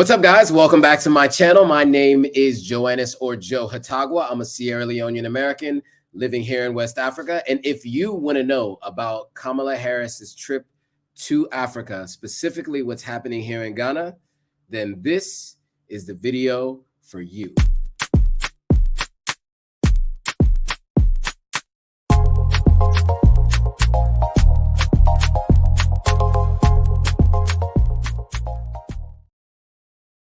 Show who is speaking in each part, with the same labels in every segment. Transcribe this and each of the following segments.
Speaker 1: What's up, guys? Welcome back to my channel. My name is Joannis or Joe Hatagwa. I'm a Sierra Leonean American living here in West Africa. And if you want to know about Kamala Harris's trip to Africa, specifically what's happening here in Ghana, then this is the video for you.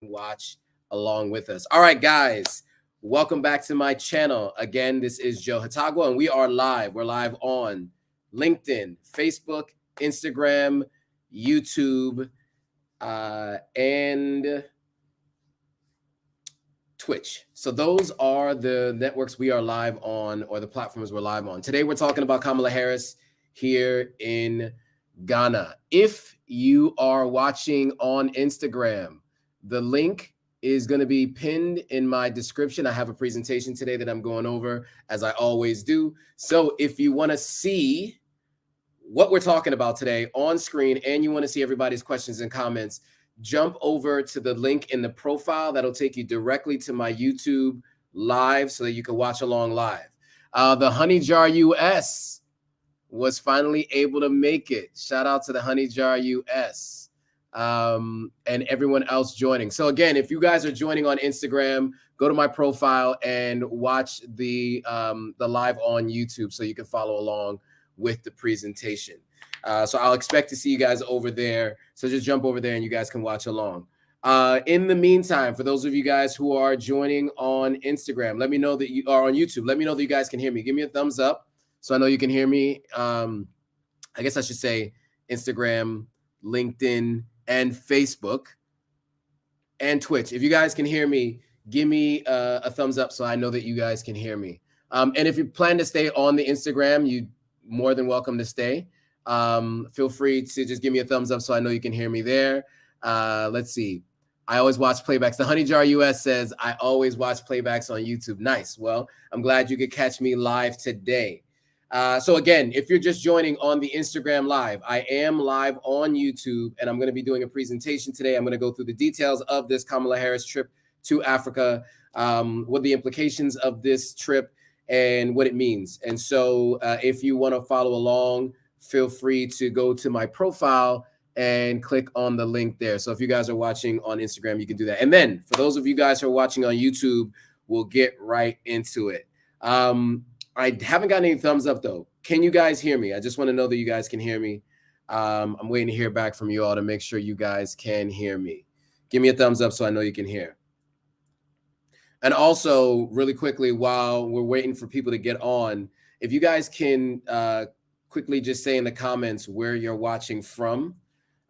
Speaker 1: Watch along with us. All right, guys, welcome back to my channel. Again, this is Joe Hatagwa, and we are live. We're live on LinkedIn, Facebook, Instagram, YouTube, and Twitch. So those are the networks we are live on, or the platforms we're live on. Today, we're talking about Kamala Harris here in Ghana. If you are watching on Instagram, the link is going to be pinned in my description. I have a presentation today that I'm going over, as I always do. So if you want to see what we're talking about today on screen and you want to see everybody's questions and comments, jump over to the link in the profile. That'll take you directly to my YouTube live so that you can watch along live. The Honey Jar US was finally able to make it. Shout out to the Honey Jar US. And everyone else joining. So again, if you guys are joining on Instagram, go to my profile and watch the live on YouTube so you can follow along with the presentation. So I'll expect to see you guys over there. So just jump over there and you guys can watch along. In the meantime, for those of you guys who are joining on Instagram, let me know that you are on YouTube. Let me know that you guys can hear me. Give me a thumbs up so I know you can hear me. I guess I should say Instagram, LinkedIn, and Facebook, and Twitch. If you guys can hear me, give me a thumbs up so I know that you guys can hear me. And if you plan to stay on the Instagram, you're more than welcome to stay. Feel free to just give me a thumbs up so I know you can hear me there. Let's see. I always watch playbacks. The Honey Jar US says, I always watch playbacks on YouTube. Nice. Well, I'm glad you could catch me live today. So again, if you're just joining on the Instagram live, I am live on YouTube, and I'm going to be doing a presentation today. I'm going to go through the details of this Kamala Harris trip to Africa, what the implications of this trip and what it means. And so if you want to follow along, feel free to go to my profile and click on the link there. So if you guys are watching on Instagram, you can do that. And then for those of you guys who are watching on YouTube, we'll get right into it. I haven't gotten any thumbs up, though. Can you guys hear me? I just want to know that you guys can hear me. I'm waiting to hear back from you all to make sure you guys can hear me. Give me a thumbs up so I know you can hear. And also, really quickly, while we're waiting for people to get on, if you guys can quickly just say in the comments where you're watching from,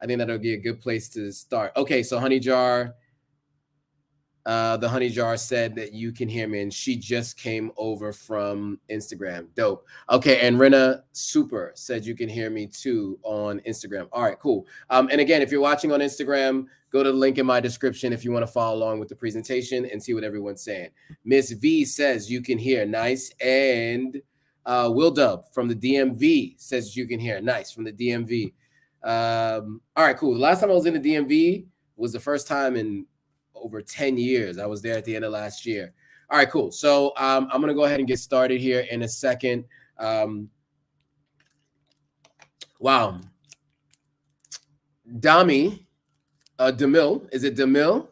Speaker 1: I think that'll be a good place to start. Okay, so Honey Jar, the Honey Jar said that you can hear me, and she just came over from Instagram. Dope. Okay, and Rena Super said you can hear me too on Instagram. All right, cool. And again, if you're watching on Instagram, go to the link in my description if you want to follow along with the presentation and see what everyone's saying. Miss V says you can hear. Nice. And Will Dub from the DMV says you can hear. Nice, from the DMV. All right, cool. The last time I was in the DMV was the first time in over 10 years. I was there at the end of last year. All right, cool. So I'm going to go ahead and get started here in a second. Wow. Dami, DeMille, is it DeMille,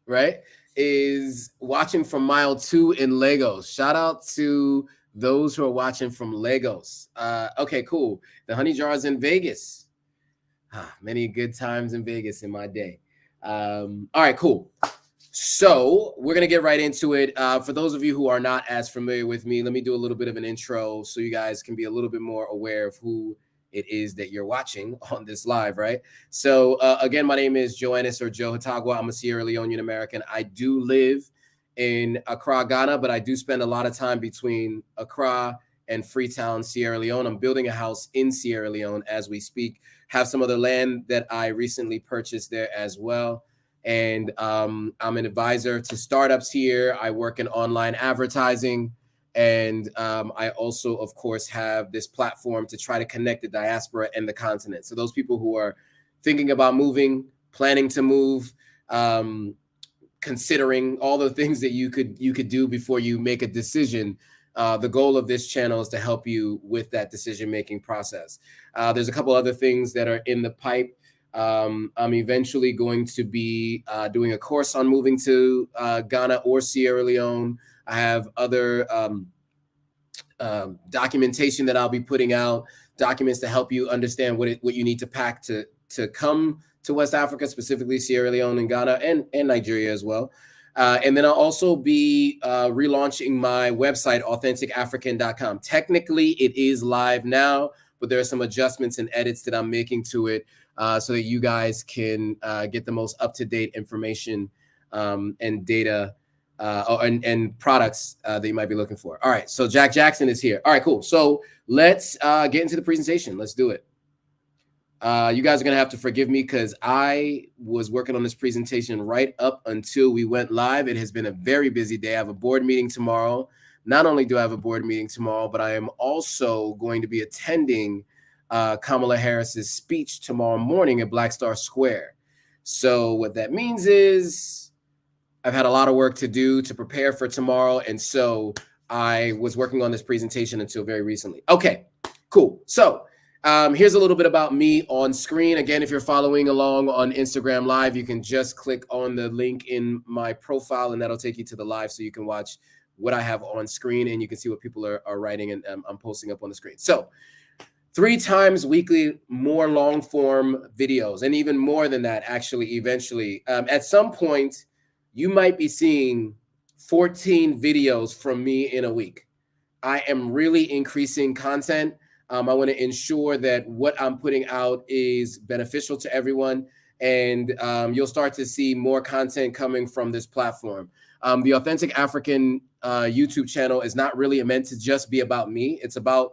Speaker 1: right, is watching from mile 2 in Lagos. Shout out to those who are watching from Lagos. Okay, cool. The Honey Jar is in Vegas. Many good times in Vegas in my day. All right, cool. So we're going to get right into it. For those of you who are not as familiar with me, let me do a little bit of an intro so you guys can be a little bit more aware of who it is that you're watching on this live, right? So again, my name is Joannis or Joe Hatagwa. I'm a Sierra Leonean American. I do live in Accra, Ghana, but I do spend a lot of time between Accra and Freetown, Sierra Leone. I'm building a house in Sierra Leone as we speak. Have some other land that I recently purchased there as well. And I'm an advisor to startups here. I work in online advertising. And I also, of course, have this platform to try to connect the diaspora and the continent. So those people who are thinking about moving, planning to move, considering all the things that you could do before you make a decision. The goal of this channel is to help you with that decision-making process. There's a couple other things that are in the pipe. I'm eventually going to be doing a course on moving to Ghana or Sierra Leone. I have other documentation that I'll be putting out, documents to help you understand what you need to pack to come to West Africa, specifically Sierra Leone and Ghana and Nigeria as well. And then I'll also be relaunching my website, AuthenticAfrican.com. Technically, it is live now, but there are some adjustments and edits that I'm making to it so that you guys can get the most up-to-date information and data and products that you might be looking for. All right, so Jack Jackson is here. All right, cool. So let's get into the presentation. Let's do it. You guys are going to have to forgive me because I was working on this presentation right up until we went live. It has been a very busy day. I have a board meeting tomorrow. Not only do I have a board meeting tomorrow, but I am also going to be attending Kamala Harris's speech tomorrow morning at Black Star Square. So what that means is I've had a lot of work to do to prepare for tomorrow. And so I was working on this presentation until very recently. Okay, cool. So here's a little bit about me on screen. Again, if you're following along on Instagram Live, you can just click on the link in my profile and that'll take you to the live so you can watch what I have on screen and you can see what people are writing and I'm posting up on the screen. So 3 times weekly, more long form videos, and even more than that, actually, eventually. At some point, you might be seeing 14 videos from me in a week. I am really increasing content. I want to ensure that what I'm putting out is beneficial to everyone, and you'll start to see more content coming from this platform. The Authentic African YouTube channel is not really meant to just be about me. It's about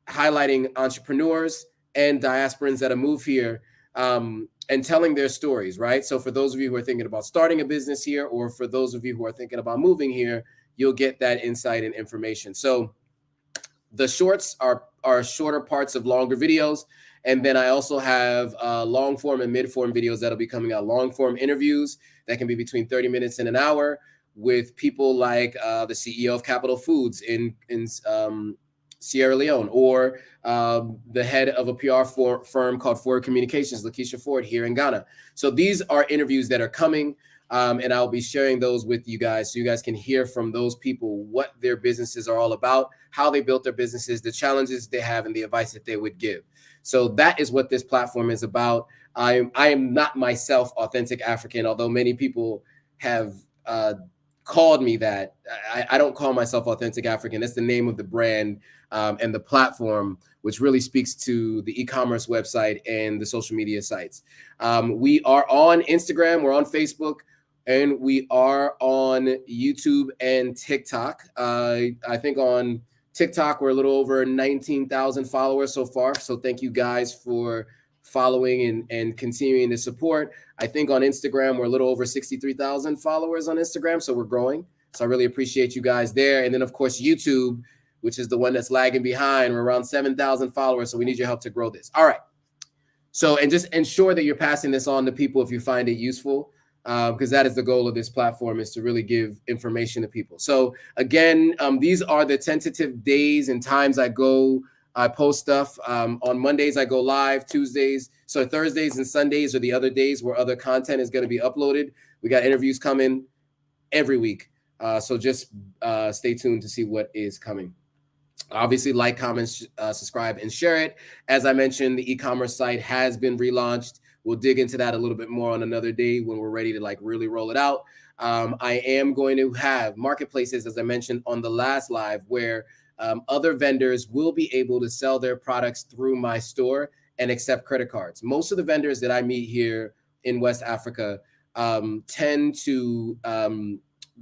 Speaker 1: highlighting entrepreneurs and diasporans that have moved here and telling their stories, right? So for those of you who are thinking about starting a business here, or for those of you who are thinking about moving here, you'll get that insight and information. So the shorts are shorter parts of longer videos. And then I also have long form and mid form videos that'll be coming out, long form interviews that can be between 30 minutes and an hour with people like the CEO of Capital Foods in Sierra Leone, or the head of a PR firm called Ford Communications, Lakeisha Ford, here in Ghana. So these are interviews that are coming, and I'll be sharing those with you guys so you guys can hear from those people what their businesses are all about, how they built their businesses, the challenges they have, and the advice that they would give. So that is what this platform is about. I am not myself Authentic African, although many people have called me that. I don't call myself Authentic African. That's the name of the brand and the platform, which really speaks to the e-commerce website and the social media sites. We are on Instagram, we're on Facebook, and we are on YouTube and TikTok. I think on TikTok, we're a little over 19,000 followers so far. So thank you guys for following and continuing to support. I think on Instagram, we're a little over 63,000 followers on Instagram. So we're growing. So I really appreciate you guys there. And then of course, YouTube, which is the one that's lagging behind. We're around 7,000 followers. So we need your help to grow this. All right. So, and just ensure that you're passing this on to people if you find it useful, because that is the goal of this platform, is to really give information to people. So again, these are the tentative days and times I post stuff. On Mondays, I go live. Tuesdays, so Thursdays and Sundays are the other days where other content is going to be uploaded. We got interviews coming every week. So just stay tuned to see what is coming. Obviously, like, comment, subscribe, and share it. As I mentioned, the e-commerce site has been relaunched. We'll dig into that a little bit more on another day when we're ready to like really roll it out. I am going to have marketplaces, as I mentioned on the last live, where other vendors will be able to sell their products through my store and accept credit cards. Most of the vendors that I meet here in West Africa tend to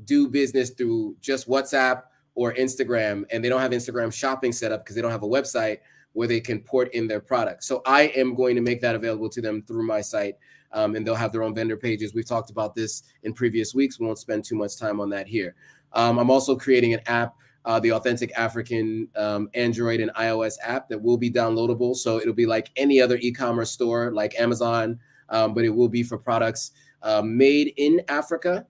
Speaker 1: do business through just WhatsApp or Instagram, and they don't have Instagram shopping set up because they don't have a website where they can port in their products. So I am going to make that available to them through my site, and they'll have their own vendor pages. We've talked about this in previous weeks. We won't spend too much time on that here. I'm also creating an app, the Authentic African Android and iOS app, that will be downloadable. So it'll be like any other e-commerce store like Amazon, but it will be for products made in Africa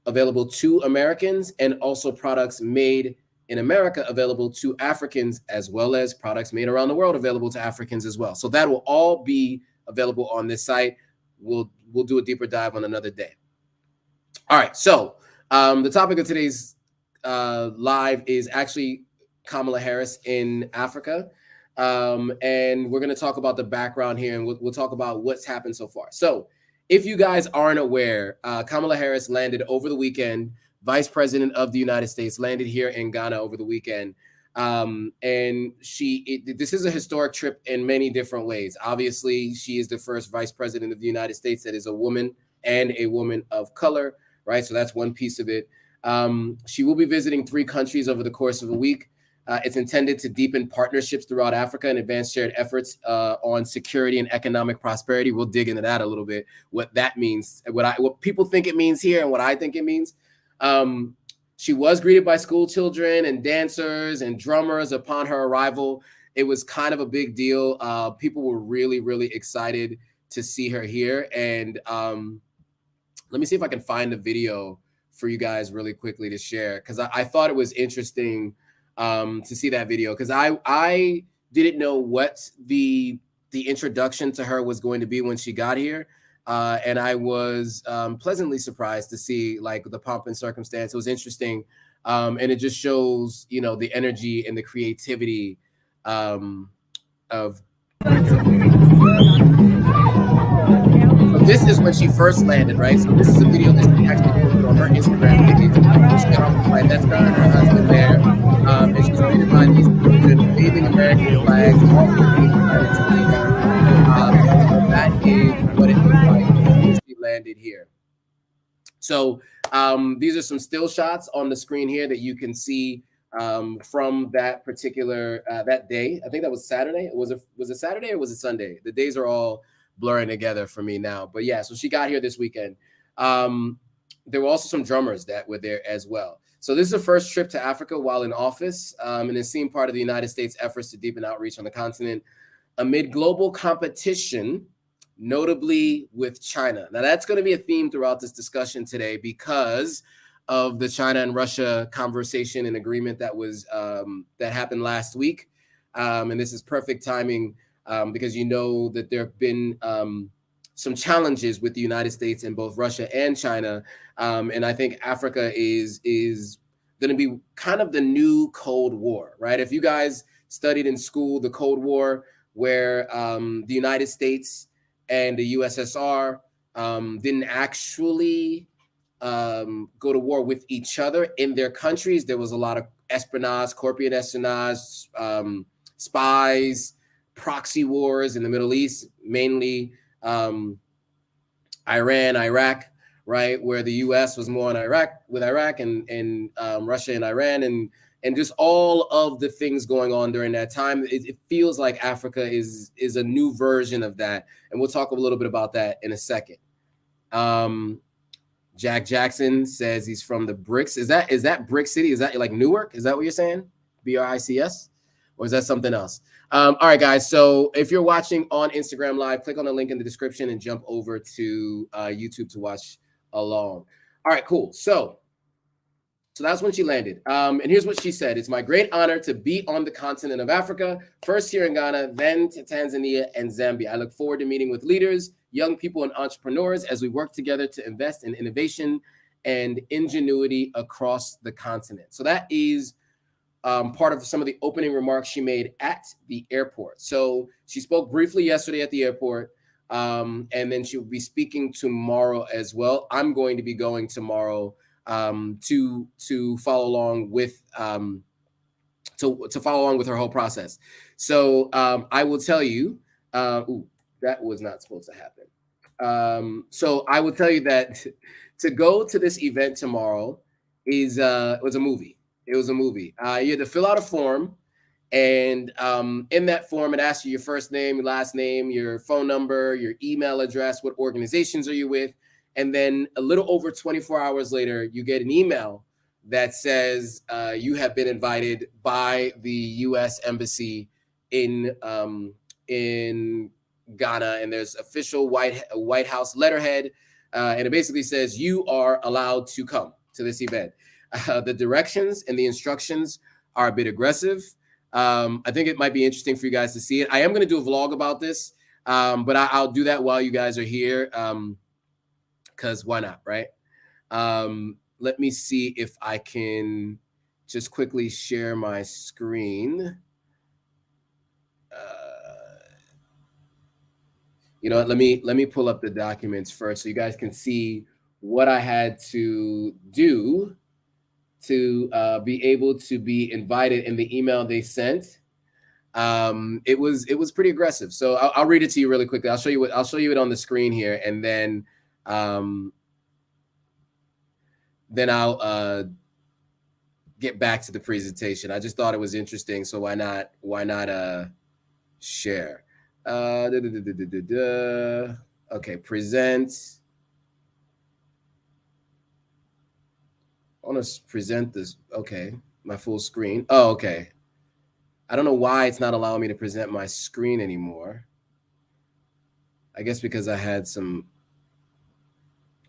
Speaker 1: available to Americans, and also products made in America available to Africans, as well as products made around the world available to Africans as well. So that will all be available on this site. We'll do a deeper dive on another day. All right, so the topic of today's live is actually Kamala Harris in Africa. And we're going to talk about the background here, and we'll talk about what's happened so far. So if you guys aren't aware, Kamala Harris landed over the weekend. Vice President of the United States landed here in Ghana over the weekend. And this is a historic trip in many different ways. Obviously, she is the first Vice President of the United States that is a woman and a woman of color, right? So that's one piece of it. She will be visiting 3 countries over the course of a week. It's intended to deepen partnerships throughout Africa and advance shared efforts on security and economic prosperity. We'll dig into that a little bit, what that means, what people think it means here and what I think it means. She was greeted by school children and dancers and drummers upon her arrival. It was kind of a big deal. People were really, really excited to see her here. And let me see if I can find the video for you guys really quickly to share, because I thought it was interesting to see that video, because I didn't know what the introduction to her was going to be when she got here, and I was pleasantly surprised to see like the pomp and circumstance. It was interesting, and it just shows, you know, the energy and the creativity of. So this is when she first landed, right? So this is a video that she actually posted on her Instagram page. She got off the flight. That's her and her husband there. And she's greeted by these children waving American flags, all being excited to see her. So that is what it looked like when she landed here. So these are some still shots on the screen here that you can see from that particular that day. I think that was Saturday. Was it Saturday or was it Sunday? The days are all blurring together for me now. But yeah, so she got here this weekend. There were also some drummers that were there as well. So this is her first trip to Africa while in office, and it seemed part of the United States' efforts to deepen outreach on the continent amid global competition, notably with China. Now that's going to be a theme throughout this discussion today because of the China and Russia conversation and agreement that was that happened last week. And this is perfect timing because you know that there have been some challenges with the United States and both Russia and China. And I think Africa is going to be kind of the new Cold War, right? If you guys studied in school the Cold War, where the United States and the USSR didn't actually go to war with each other in their countries. There was a lot of espionage, corporate espionage, spies, proxy wars in the Middle East, mainly Iran, Iraq, right, where the U.S. was more on Iraq and Russia and Iran, and just all of the things going on during that time. It feels like Africa is a new version of that, and we'll talk a little bit about that in a second. Jack Jackson says he's from the BRICS. Is that Brick City? Is that like Newark? Is that what you're saying? BRICS? Or is that something else? All right, guys. So if you're watching on Instagram Live, click on the link in the description and jump over to YouTube to watch along. All right, cool. So that's when she landed. And here's what she said. It's my great honor to be on the continent of Africa, first here in Ghana, then to Tanzania and Zambia. I look forward to meeting with leaders, young people, and entrepreneurs as we work together to invest in innovation and ingenuity across the continent. So that is part of some of the opening remarks she made at the airport. So she spoke briefly yesterday at the airport, and then she'll be speaking tomorrow as well. I'm going to be going tomorrow to follow along with to follow along with her whole process. So I will tell you, that was not supposed to happen. So I will tell you that to go to this event tomorrow was a movie. It was a movie. You had to fill out a form, and in that form, it asks you your first name, your last name, your phone number, your email address, what organizations are you with, and then a little over 24 hours later, you get an email that says you have been invited by the U.S. Embassy in Ghana, and there's official White House letterhead and it basically says you are allowed to come to this event. The directions and the instructions are a bit aggressive. I think it might be interesting for you guys to see it. I am going to do a vlog about this, but I'll do that while you guys are here, because why not, right? Let me see if I can just quickly share my screen. You know what, let me pull up the documents first so you guys can see what I had to do to be able to be invited in the email they sent. It was pretty aggressive. So I'll read it to you really quickly. I'll show you it on the screen here, and then I'll get back to the presentation. I just thought it was interesting, so why not share? Okay, present. I want to present this. Okay, my full screen. Oh, okay. I don't know why it's not allowing me to present my screen anymore. I guess because I had some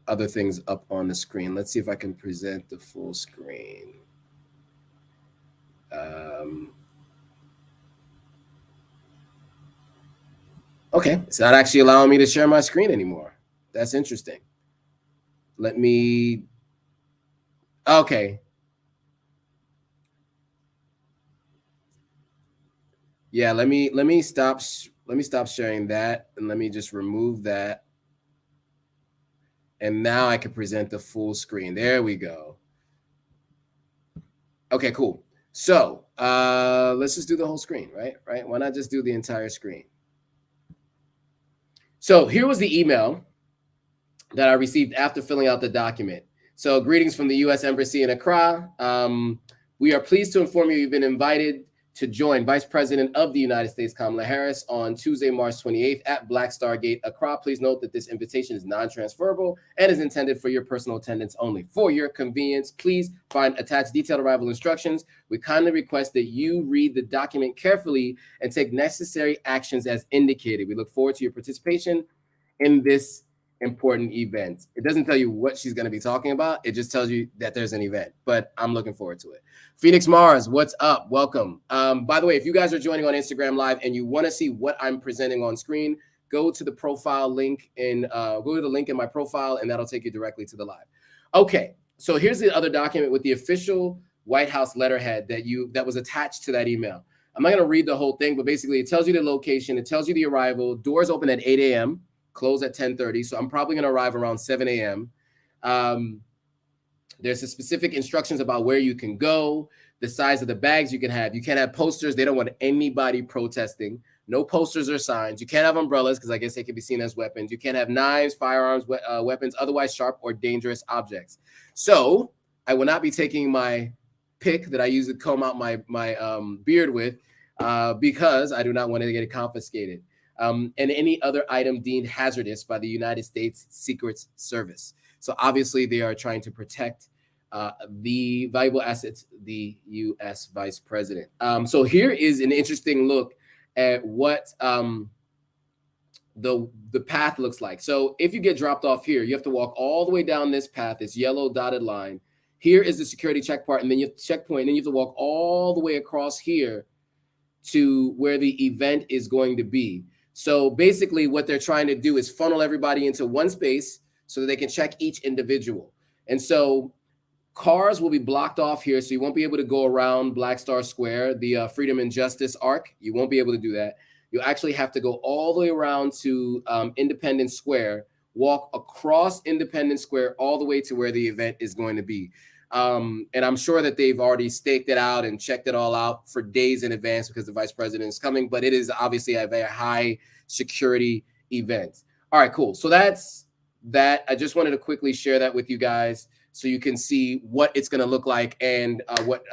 Speaker 1: other things up on the screen. Let's see if I can present the full screen. Okay, it's not actually allowing me to share my screen anymore. That's interesting. Let me. Okay. Yeah, let me stop sharing that, and let me just remove that. And now I can present the full screen. There we go. Okay, cool. So let's just do the whole screen, right? Why not just do the entire screen? So here was the email that I received after filling out the document. So greetings from the U.S. Embassy in Accra. We are pleased to inform you you've been invited to join Vice President of the United States, Kamala Harris, on Tuesday, March 28th at Black Star Gate, Accra. Please note that this invitation is non-transferable and is intended for your personal attendance only. For your convenience, please find attached detailed arrival instructions. We kindly request that you read the document carefully and take necessary actions as indicated. We look forward to your participation in this important event. It doesn't tell you what she's going to be talking about. It just tells you that there's an event, but I'm looking forward to it. Phoenix Mars, what's up? Welcome. By the way, if you guys are joining on Instagram Live and you want to see what I'm presenting on screen, go to the profile link and go to the link in my profile, and that'll take you directly to the live. Okay, so here's the other document with the official White House letterhead that was attached to that email. I'm not going to read the whole thing, but basically it tells you the location, it tells you the arrival. Doors open at 8 a.m., close at 10:30. So I'm probably going to arrive around 7 a.m. There's a specific instructions about where you can go, the size of the bags you can have. You can't have posters. They don't want anybody protesting. No posters or signs. You can't have umbrellas because I guess they can be seen as weapons. You can't have knives, firearms, weapons, otherwise sharp or dangerous objects. So I will not be taking my pick that I use to comb out my beard with because I do not want to get it confiscated. And any other item deemed hazardous by the United States Secret Service. So obviously they are trying to protect the valuable assets, the U.S. Vice President. So here is an interesting look at what the path looks like. So if you get dropped off here, you have to walk all the way down this path, this yellow dotted line. Here is the security checkpoint, and then you have checkpoint, and then you have to walk all the way across here to where the event is going to be. So basically what they're trying to do is funnel everybody into one space so that they can check each individual. And so cars will be blocked off here, so you won't be able to go around Black Star Square, the Freedom and Justice Arc. You won't be able to do that. You actually have to go all the way around to Independence Square, walk across Independence Square all the way to where the event is going to be. And I'm sure that they've already staked it out and checked it all out for days in advance because the vice president is coming, but it is obviously a very high security event. All right, cool. So that's that. I just wanted to quickly share that with you guys so you can see what it's going to look like and what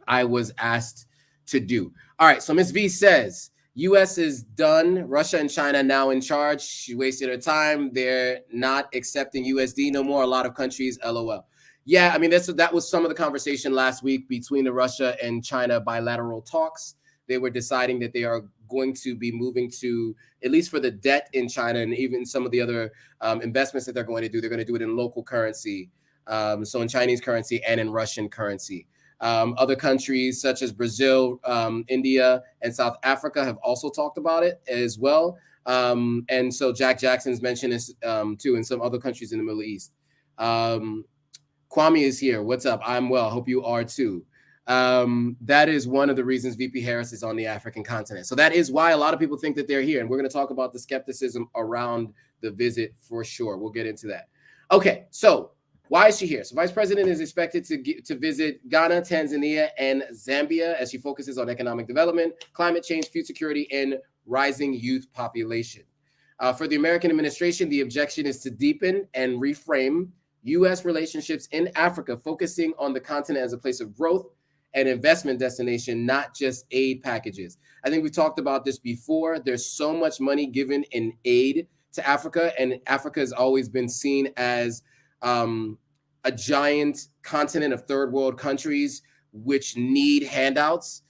Speaker 1: I was asked to do. All right, so Ms. V says, U.S. is done. Russia and China now in charge. She wasted her time. They're not accepting USD no more. A lot of countries, LOL. Yeah, I mean, that was some of the conversation last week between the Russia and China bilateral talks. They were deciding that they are going to be moving to, at least for the debt in China and even some of the other investments that they're going to do, they're going to do it in local currency. So in Chinese currency and in Russian currency. Other countries such as Brazil, India, and South Africa have also talked about it as well. And so Jack Jackson's mentioned this too, in some other countries in the Middle East. Kwame is here. What's up? I'm well. Hope you are too. That is one of the reasons VP Harris is on the African continent. So that is why a lot of people think that they're here. And we're going to talk about the skepticism around the visit for sure. We'll get into that. Okay, so why is she here? So Vice President is expected to visit Ghana, Tanzania, and Zambia as she focuses on economic development, climate change, food security, and rising youth population. For the American administration, the objection is to deepen and reframe U.S. relationships in Africa, focusing on the continent as a place of growth and investment destination, not just aid packages. I think we talked about this before. There's so much money given in aid to Africa, and Africa has always been seen as a giant continent of third world countries which need handouts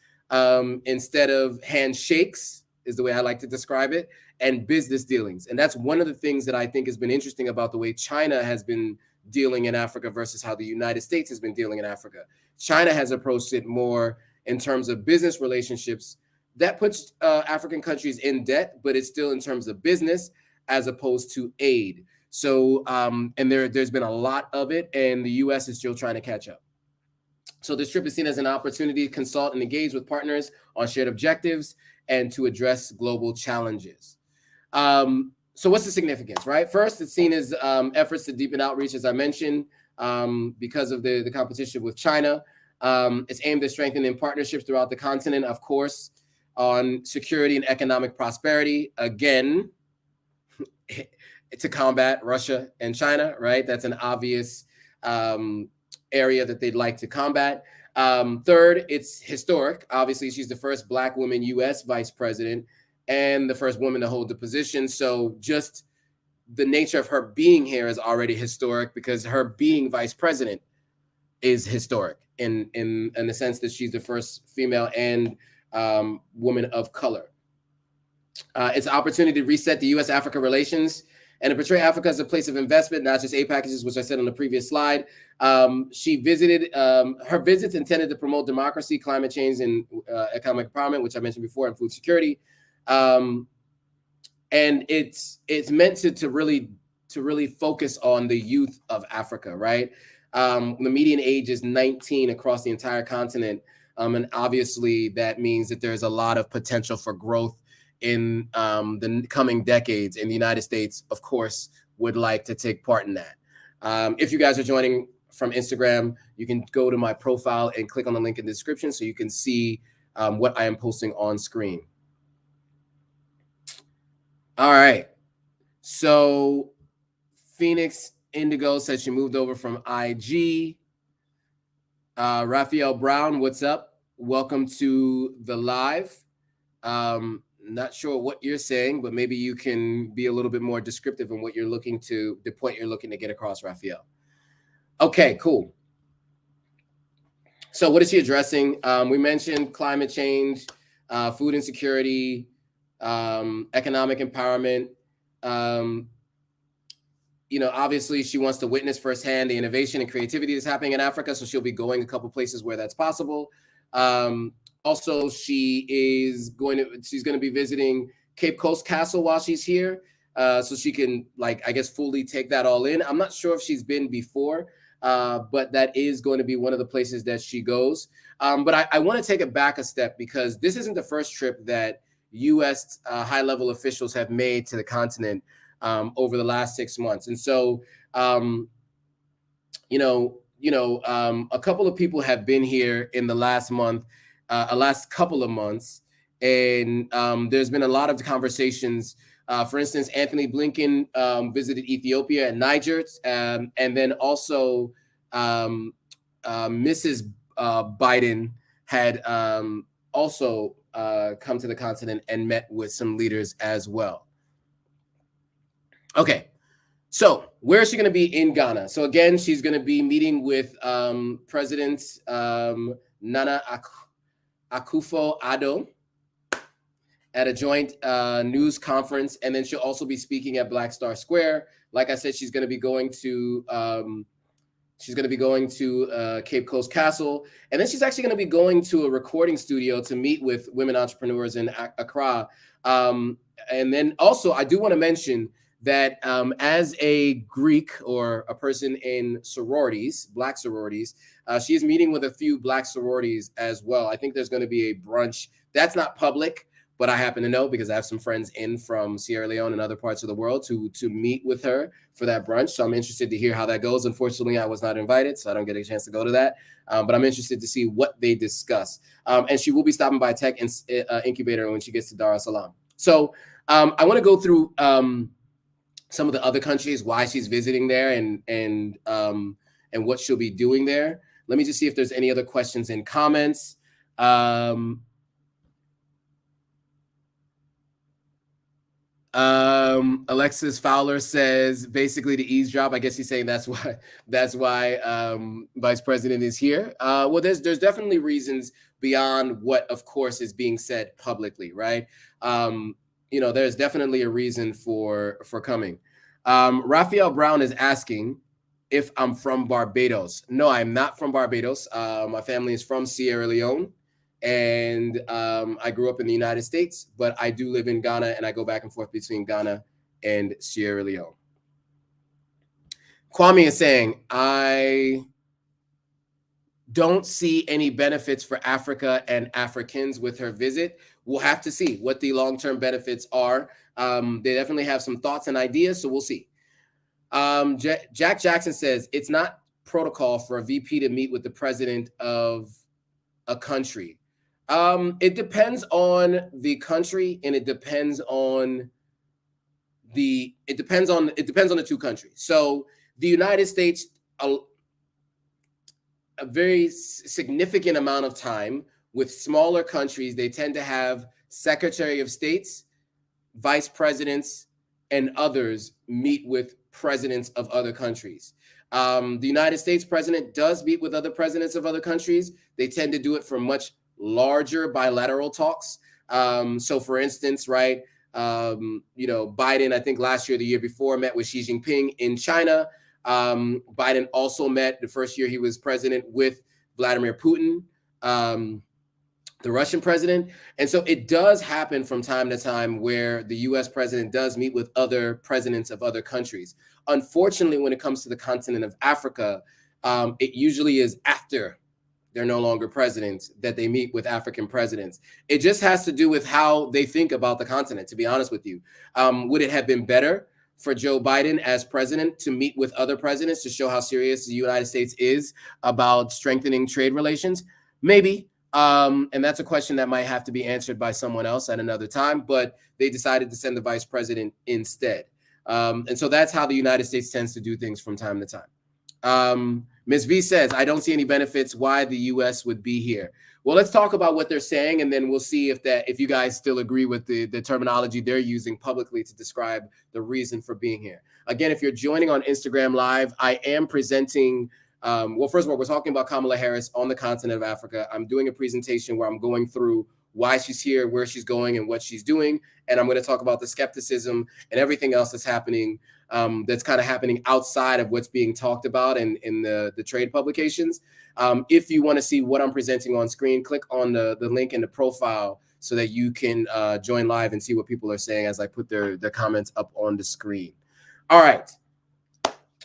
Speaker 1: instead of handshakes, is the way I like to describe it, and business dealings. And that's one of the things that I think has been interesting about the way China has been dealing in Africa versus how the United States has been dealing in Africa. China has approached it more in terms of business relationships. That puts African countries in debt, but it's still in terms of business as opposed to aid. So, and there's been a lot of it, and the U.S. is still trying to catch up. So this trip is seen as an opportunity to consult and engage with partners on shared objectives and to address global challenges. So what's the significance, right? First, it's seen as efforts to deepen outreach, as I mentioned, because of the competition with China. It's aimed at strengthening partnerships throughout the continent, of course, on security and economic prosperity. Again, to combat Russia and China, right? That's an obvious area that they'd like to combat. Third, it's historic. Obviously, she's the first Black woman U.S. vice president and the first woman to hold the position. So just the nature of her being here is already historic because her being vice president is historic in the sense that she's the first female and woman of color. It's an opportunity to reset the U.S.-Africa relations and to portray Africa as a place of investment, not just aid packages, which I said on the previous slide. She visited, her visits intended to promote democracy, climate change, and economic empowerment, which I mentioned before, and food security. And it's meant to really focus on the youth of Africa, right? The median age is 19 across the entire continent. And obviously that means that there's a lot of potential for growth in the coming decades. And the United States, of course, would like to take part in that. If you guys are joining from Instagram, you can go to my profile and click on the link in the description so you can see what I am posting on screen. All right. So Phoenix Indigo said she moved over from IG. Raphael Brown, what's up? Welcome to the live. Not sure what you're saying, but maybe you can be a little bit more descriptive in what you're looking to, the point you're looking to get across, Raphael. Okay, cool. So what is she addressing? We mentioned climate change, food insecurity, economic empowerment. You know, obviously she wants to witness firsthand the innovation and creativity that's happening in Africa. So she'll be going a couple places where that's possible. Also, she's going to be visiting Cape Coast Castle while she's here. So she can, like, I guess, fully take that all in. I'm not sure if she's been before, but that is going to be one of the places that she goes. But I want to take it back a step because this isn't the first trip that U.S. High-level officials have made to the continent over the last 6 months. And so, a couple of people have been here in the last month, last couple of months, and there's been a lot of conversations. For instance, Anthony Blinken visited Ethiopia and Niger, and then also Mrs. Biden had also come to the continent and met with some leaders as well. Okay, so where is she going to be in Ghana? So again, she's going to be meeting with President Nana Akufo-Addo at a joint news conference, and then she'll also be speaking at Black Star Square. Like I said, she's going to be going to Cape Coast Castle, and then she's actually going to be going to a recording studio to meet with women entrepreneurs in Accra. And then also, I do want to mention that as a Greek or a person in sororities, Black sororities, she is meeting with a few Black sororities as well. I think there's going to be a brunch. That's not public, but I happen to know because I have some friends in from Sierra Leone and other parts of the world to meet with her for that brunch. So I'm interested to hear how that goes. Unfortunately, I was not invited, so I don't get a chance to go to that. But I'm interested to see what they discuss. And she will be stopping by Tech Incubator when she gets to Dar es Salaam. So I want to go through some of the other countries, why she's visiting there, and what she'll be doing there. Let me just see if there's any other questions in comments. Alexis Fowler says basically to eavesdrop. I guess he's saying that's why Vice President is here. Well, there's definitely reasons beyond what, of course, is being said publicly, right? There's definitely a reason for coming. Raphael Brown is asking if I'm from Barbados. No, I'm not from Barbados. My family is from Sierra Leone. And I grew up in the United States, but I do live in Ghana, and I go back and forth between Ghana and Sierra Leone. Kwame is saying, I don't see any benefits for Africa and Africans with her visit. We'll have to see what the long-term benefits are. They definitely have some thoughts and ideas, so we'll see. Jack Jackson says, it's not protocol for a VP to meet with the president of a country. It depends on the country, and it depends on the two countries. So the United States, a very significant amount of time with smaller countries, they tend to have Secretary of States, vice presidents, and others meet with presidents of other countries. The United States president does meet with other presidents of other countries. They tend to do it for much larger bilateral talks. So for instance, right, Biden, I think last year, the year before, met with Xi Jinping in China. Biden also met the first year he was president with Vladimir Putin, the Russian president. And so it does happen from time to time where the US president does meet with other presidents of other countries. Unfortunately, when it comes to the continent of Africa, it usually is after they're no longer presidents that they meet with African presidents. It just has to do with how they think about the continent, to be honest with you. Would it have been better for Joe Biden as president to meet with other presidents to show how serious the United States is about strengthening trade relations? Maybe. And that's a question that might have to be answered by someone else at another time, but they decided to send the vice president instead. And so that's how the United States tends to do things from time to time. Ms. V says, I don't see any benefits why the U.S. would be here. Well, let's talk about what they're saying, and then we'll see if you guys still agree with the terminology they're using publicly to describe the reason for being here. Again, if you're joining on Instagram Live, I am presenting well, first of all, we're talking about Kamala Harris on the continent of Africa. I'm doing a presentation where I'm going through why she's here, where she's going, and what she's doing. And I'm going to talk about the skepticism and everything else that's happening, that's kind of happening outside of what's being talked about in the trade publications. If you want to see what I'm presenting on screen, click on the link in the profile so that you can join live and see what people are saying as I put their comments up on the screen. All right.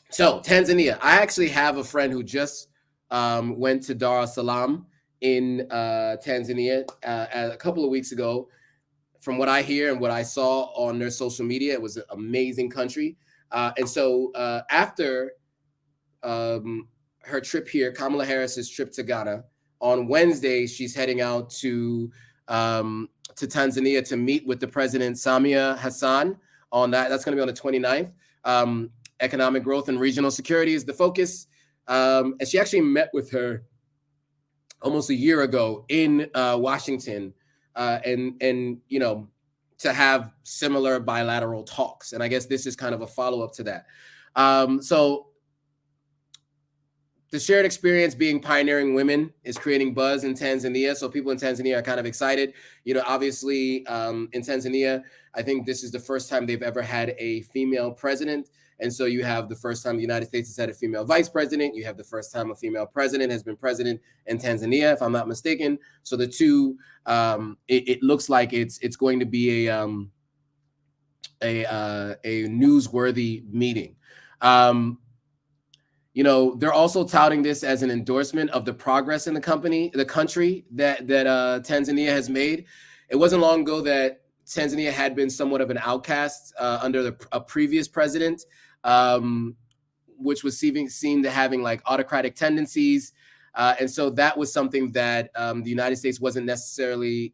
Speaker 1: So Tanzania, I actually have a friend who just went to Dar es Salaam in Tanzania a couple of weeks ago. From what I hear and what I saw on their social media, it was an amazing country. And so after her trip here, Kamala Harris's trip to Ghana, on Wednesday, she's heading out to Tanzania to meet with the president, Samia Hassan, on that. That's going to be on the 29th. Economic growth and regional security is the focus. And she actually met with her almost a year ago in Washington, and to have similar bilateral talks. And I guess this is kind of a follow-up to that. So the shared experience being pioneering women is creating buzz in Tanzania. So people in Tanzania are kind of excited. Obviously, in Tanzania, I think this is the first time they've ever had a female president. And so you have the first time the United States has had a female vice president. You have the first time a female president has been president in Tanzania, if I'm not mistaken. So the two, it looks like it's going to be a newsworthy meeting. They're also touting this as an endorsement of the progress in the country that Tanzania has made. It wasn't long ago that Tanzania had been somewhat of an outcast under a previous president, which was seen to having like autocratic tendencies. And so that was something that the United States wasn't necessarily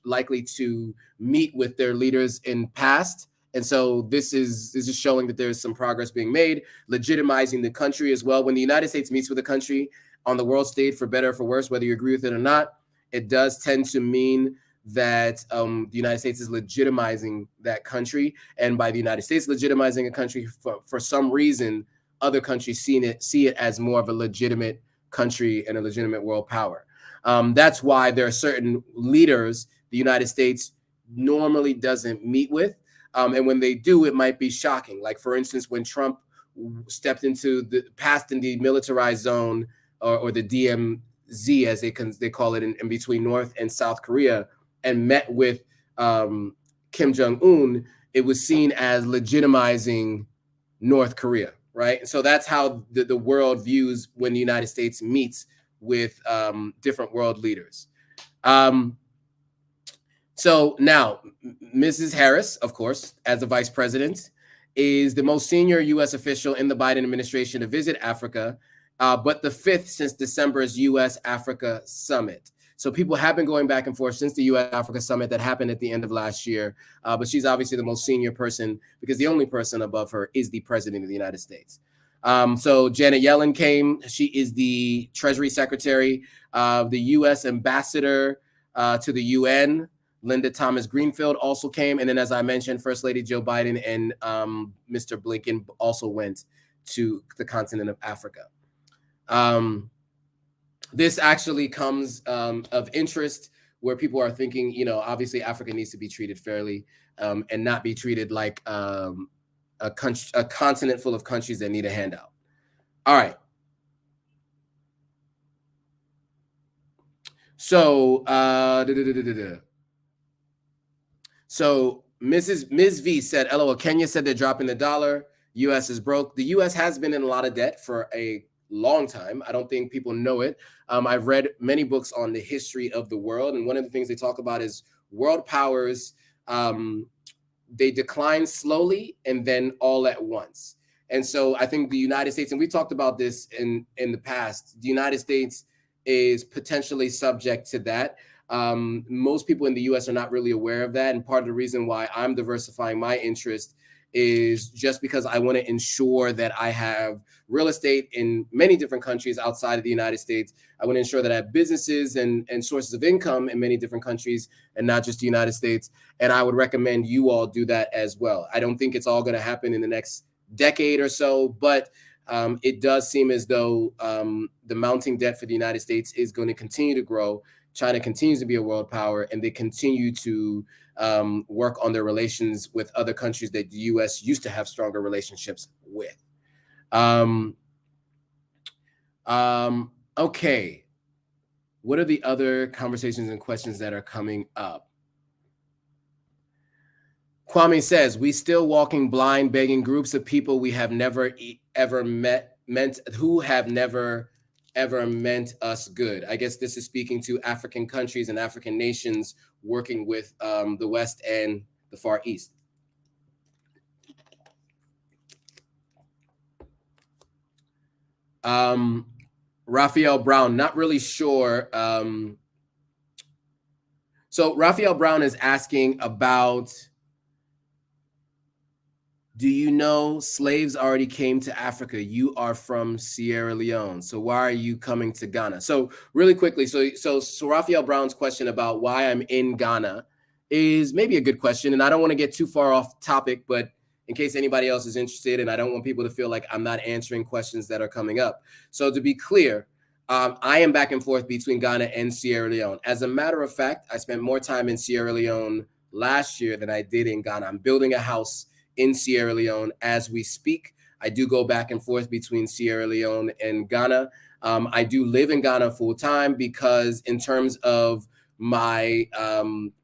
Speaker 1: likely to meet with their leaders in past. And so this is showing that there's some progress being made, legitimizing the country as well. When the United States meets with a country on the world stage, for better or for worse, whether you agree with it or not, it does tend to mean that the United States is legitimizing that country. And by the United States legitimizing a country, for some reason, other countries see it as more of a legitimate country and a legitimate world power. That's why there are certain leaders the United States normally doesn't meet with. And when they do, it might be shocking. Like, for instance, when Trump stepped past the demilitarized zone, or the DMZ, as they call it, in between North and South Korea, and met with Kim Jong-un, it was seen as legitimizing North Korea, right? So that's how the world views when the United States meets with different world leaders. So now, Mrs. Harris, of course, as the vice president, is the most senior U.S. official in the Biden administration to visit Africa, but the fifth since December's U.S.-Africa summit. So people have been going back and forth since the U.S.-Africa summit that happened at the end of last year, but she's obviously the most senior person because the only person above her is the president of the United States. So Janet Yellen came. She is the Treasury Secretary, the U.S. ambassador to the UN. Linda Thomas Greenfield also came. And then, as I mentioned, First Lady Joe Biden and Mr. Blinken also went to the continent of Africa. This actually comes of interest where people are thinking, obviously Africa needs to be treated fairly and not be treated like a continent full of countries that need a handout. All right. So, So Ms. V said, LOL, Kenya said they're dropping the dollar. U.S. is broke. The U.S. has been in a lot of debt for a long time. I don't think people know it. I've read many books on the history of the world. And one of the things they talk about is world powers, they decline slowly and then all at once. And so I think the United States, and we talked about this in the past, the United States is potentially subject to that. Most people in the U.S. are not really aware of that. And part of the reason why I'm diversifying my interest is just because I want to ensure that I have real estate in many different countries outside of the United States. I want to ensure that I have businesses and sources of income in many different countries and not just the United States. And I would recommend you all do that as well. I don't think it's all going to happen in the next decade or so, but it does seem as though the mounting debt for the United States is going to continue to grow. China continues to be a world power, and they continue to work on their relations with other countries that the U.S. used to have stronger relationships with. Okay. What are the other conversations and questions that are coming up? Kwame says, we still walking blind, begging groups of people we have never ever meant us good. I guess this is speaking to African countries and African nations working with the West and the Far East. Raphael Brown, not really sure. So Raphael Brown is asking about, do you know slaves already came to Africa? You are from Sierra Leone, so why are you coming to Ghana? So really quickly, so Raphael Brown's question about why I'm in Ghana is maybe a good question, and I don't want to get too far off topic, but in case anybody else is interested, and I don't want people to feel like I'm not answering questions that are coming up. So to be clear, I am back and forth between Ghana and Sierra Leone. As a matter of fact, I spent more time in Sierra Leone last year than I did in Ghana. I'm building a house in Sierra Leone as we speak. I do go back and forth between Sierra Leone and Ghana. I do live in Ghana full time because in terms of my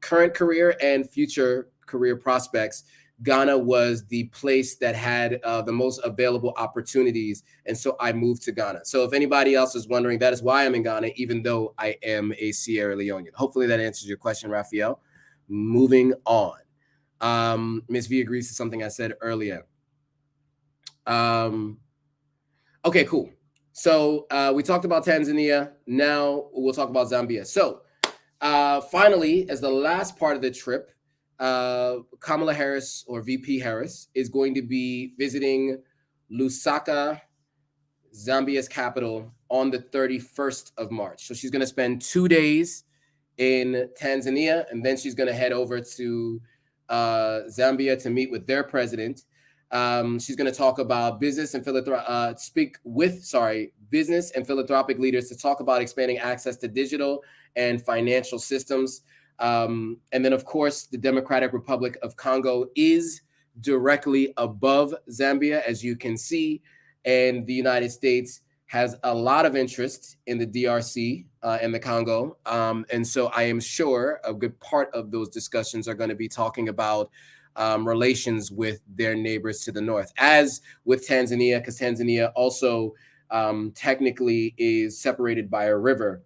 Speaker 1: current career and future career prospects, Ghana was the place that had the most available opportunities. And so I moved to Ghana. So if anybody else is wondering, that is why I'm in Ghana, even though I am a Sierra Leonean. Hopefully that answers your question, Raphael. Moving on. Ms. V agrees to something I said earlier. Okay, cool. So we talked about Tanzania. Now we'll talk about Zambia. So finally, as the last part of the trip, Kamala Harris, or VP Harris, is going to be visiting Lusaka, Zambia's capital, on the 31st of March. So she's going to spend 2 days in Tanzania, and then she's going to head over to Zambia to meet with their president. She's going to talk about business and business and philanthropic leaders to talk about expanding access to digital and financial systems. And then, of course, the Democratic Republic of Congo is directly above Zambia, as you can see, and the United States has a lot of interest in the DRC and the Congo. And so I am sure a good part of those discussions are going to be talking about relations with their neighbors to the north, as with Tanzania, because Tanzania also technically is separated by a river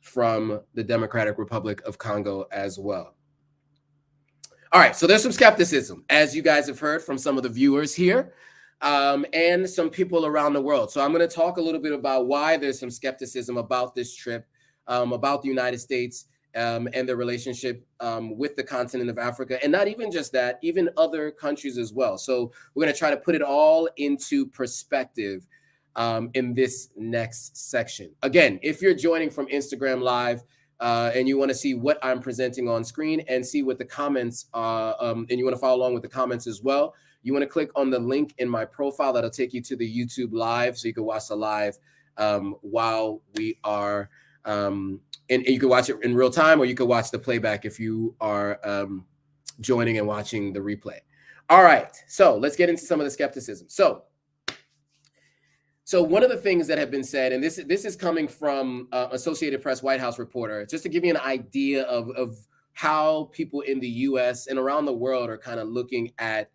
Speaker 1: from the Democratic Republic of Congo as well. All right, so there's some skepticism, as you guys have heard from some of the viewers here and some people around the world. So I'm going to talk a little bit about why there's some skepticism about this trip, about the United States and their relationship with the continent of Africa, and not even just that, even other countries as well. So we're going to try to put it all into perspective in this next section. Again, if you're joining from Instagram Live and you want to see what I'm presenting on screen and see what the comments and you want to follow along with the comments as well, you want to click on the link in my profile that'll take you to the YouTube Live, so you can watch the live while we are and you can watch it in real time, or you can watch the playback if you are joining and watching the replay. All right, so let's get into some of the skepticism. So one of the things that have been said, and this is coming from Associated Press White House reporter, just to give you an idea of how people in the U.S. and around the world are kind of looking at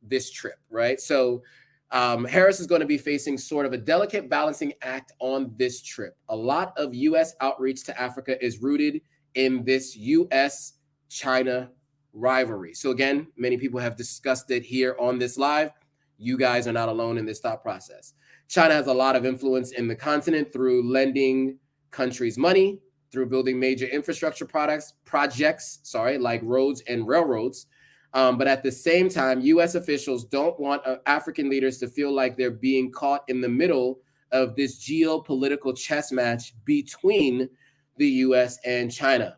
Speaker 1: this trip, right? So Harris is going to be facing sort of a delicate balancing act on this trip. A lot of U.S. outreach to Africa is rooted in this U.S.-China rivalry. So again, many people have discussed it here on this live. You guys are not alone in this thought process. China has a lot of influence in the continent through lending countries money, through building major infrastructure projects, like roads and railroads. But at the same time, U.S. officials don't want African leaders to feel like they're being caught in the middle of this geopolitical chess match between the U.S. and China.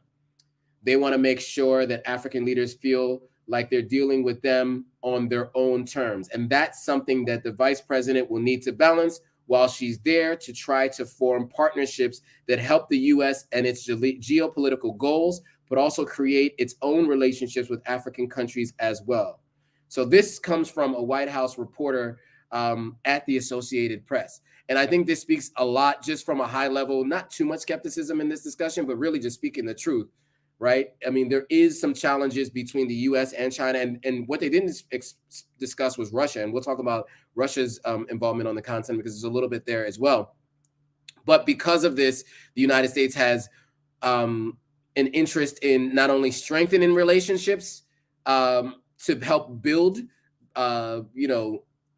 Speaker 1: They want to make sure that African leaders feel like they're dealing with them on their own terms. And that's something that the vice president will need to balance while she's there, to try to form partnerships that help the U.S. and its geopolitical goals, but also create its own relationships with African countries as well. So this comes from a White House reporter at the Associated Press. And I think this speaks a lot, just from a high level, not too much skepticism in this discussion, but really just speaking the truth, right? I mean, there is some challenges between the U.S. and China, and what they didn't discuss was Russia. And we'll talk about Russia's involvement on the continent, because there's a little bit there as well. But because of this, the United States has an interest in not only strengthening relationships to help build,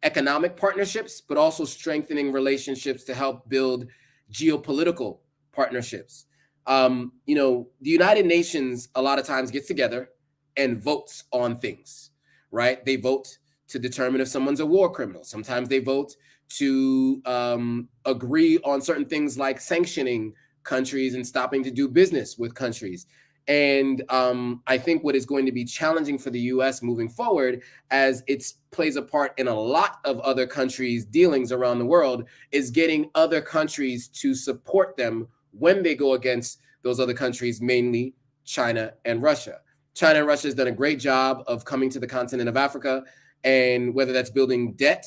Speaker 1: economic partnerships, but also strengthening relationships to help build geopolitical partnerships. The United Nations a lot of times gets together and votes on things, right? They vote to determine if someone's a war criminal. Sometimes they vote to agree on certain things like sanctioning countries and stopping to do business with countries. And I think what is going to be challenging for the U.S. moving forward, as it plays a part in a lot of other countries' dealings around the world, is getting other countries to support them when they go against those other countries, mainly China and Russia. China and Russia has done a great job of coming to the continent of Africa, and whether that's building debt,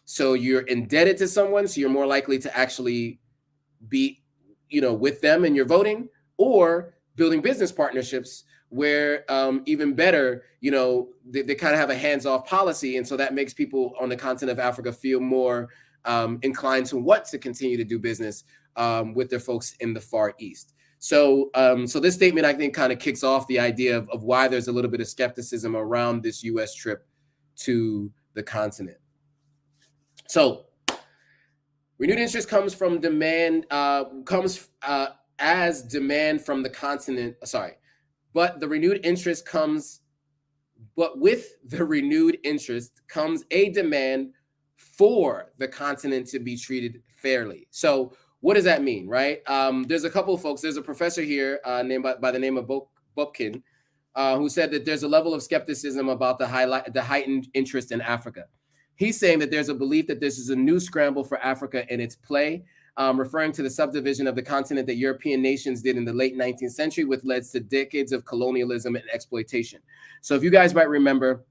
Speaker 1: so you're indebted to someone, so you're more likely to actually be, with them and you're voting, or building business partnerships where even better, they kind of have a hands-off policy. And so that makes people on the continent of Africa feel more inclined to want to continue to do business with their folks in the Far East. So this statement, I think, kind of kicks off the idea of why there's a little bit of skepticism around this U.S. trip to the continent. So renewed interest comes from demand, as demand from the continent. But with the renewed interest comes a demand for the continent to be treated fairly. So what does that mean, right? There's a couple of folks. There's a professor here named by the name of Bupkin, who said that there's a level of skepticism about the heightened interest in Africa. He's saying that there's a belief that this is a new scramble for Africa in its play, referring to the subdivision of the continent that European nations did in the late 19th century, which led to decades of colonialism and exploitation. So if you guys might remember,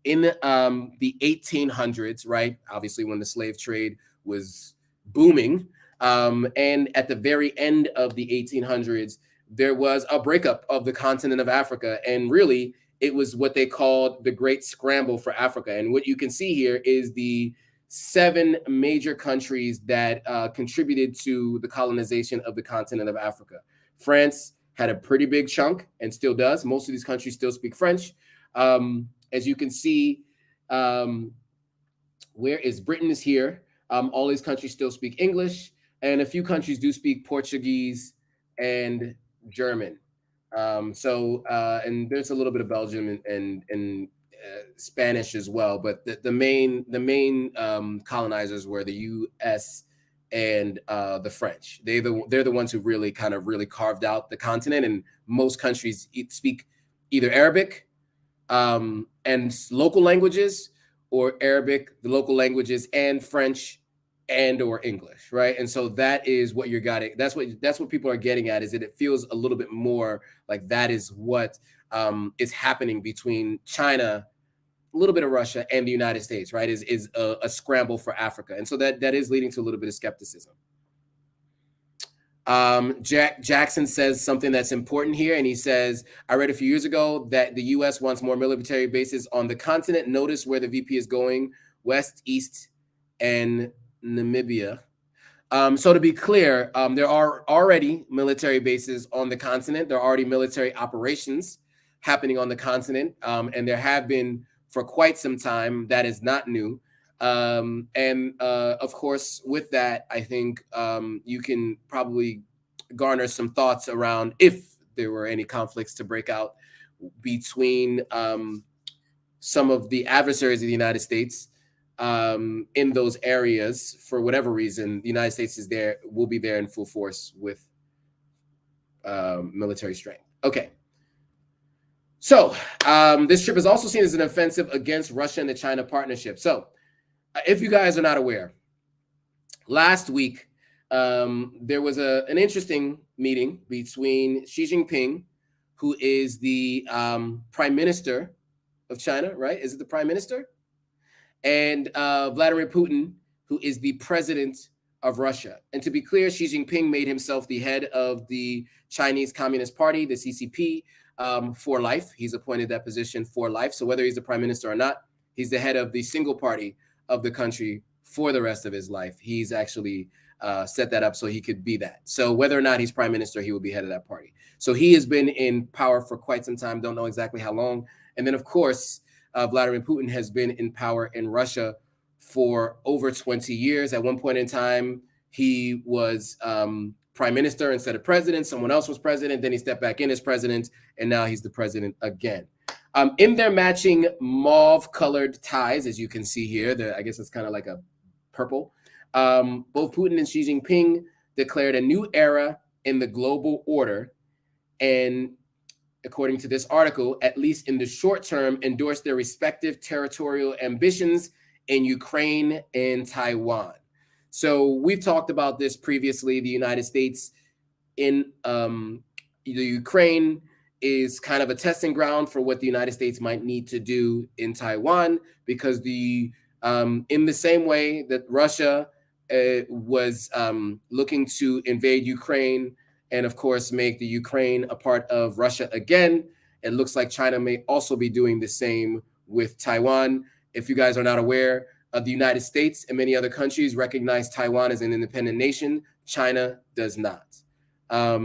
Speaker 1: in the 1800s, right, obviously when the slave trade was booming, and at the very end of the 1800s, there was a breakup of the continent of Africa, and really, it was what they called the Great Scramble for Africa. And what you can see here is the 7 major countries that contributed to the colonization of the continent of Africa. France had a pretty big chunk and still does. Most of these countries still speak French. As you can see, where is Britain is here. All these countries still speak English, and a few countries do speak Portuguese and German. And there's a little bit of Belgium and Spanish as well, but the main colonizers were the U.S. and the French. They're the ones who really carved out the continent, and most countries speak either Arabic and local languages, or Arabic, the local languages, and French and or English, right? And so that is what you're getting. That's what people are getting at, is that it feels a little bit more like that is what is happening between China, a little bit of Russia, and the United States, right? Is a scramble for Africa. And so that is leading to a little bit of skepticism. Jackson says something that's important here, and he says, I read a few years ago that the U.S. wants more military bases on the continent. Notice where the VP is going: west, east, and Namibia. So to be clear, there are already military bases on the continent. There are already military operations happening on the continent, and there have been for quite some time. That is not new. Of course, with that, I think you can probably garner some thoughts around if there were any conflicts to break out between some of the adversaries of the United States in those areas. For whatever reason, the United States will be there in full force with military strength. Okay. So this trip is also seen as an offensive against Russia and the China partnership. So if you guys are not aware, last week there was an interesting meeting between Xi Jinping, who is the prime minister of China, right? Is it the prime minister? And Vladimir Putin, who is the president of Russia. And to be clear, Xi Jinping made himself the head of the Chinese Communist Party, the CCP, for life. He's appointed that position for life. So whether he's the prime minister or not, he's the head of the single party of the country for the rest of his life. He's actually set that up so he could be that. So whether or not he's prime minister, he will be head of that party. So he has been in power for quite some time. Don't know exactly how long. And then, of course, Vladimir Putin has been in power in Russia for over 20 years. At one point in time, he was prime minister instead of president. Someone else was president. Then he stepped back in as president, and now he's the president again. In their matching mauve-colored ties, as you can see here, I guess it's kind of like a purple, both Putin and Xi Jinping declared a new era in the global order, and according to this article, at least in the short term, endorse their respective territorial ambitions in Ukraine and Taiwan. So we've talked about this previously. The United States in the Ukraine is kind of a testing ground for what the United States might need to do in Taiwan, because in the same way that Russia was looking to invade Ukraine and, of course, make the Ukraine a part of Russia again, it looks like China may also be doing the same with Taiwan. If you guys are not aware, the United States and many other countries recognize Taiwan as an independent nation. China does not.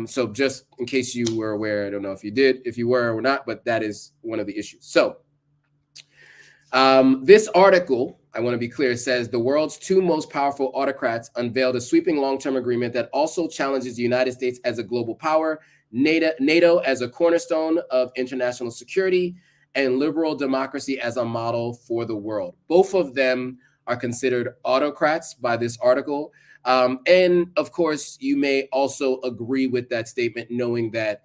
Speaker 1: So just in case you were aware, I don't know if you did, if you were or not, but that is one of the issues. So this article, I want to be clear, says the world's two most powerful autocrats unveiled a sweeping long-term agreement that also challenges the United States as a global power, NATO as a cornerstone of international security, and liberal democracy as a model for the world. Both of them are considered autocrats by this article. And of course, you may also agree with that statement, knowing that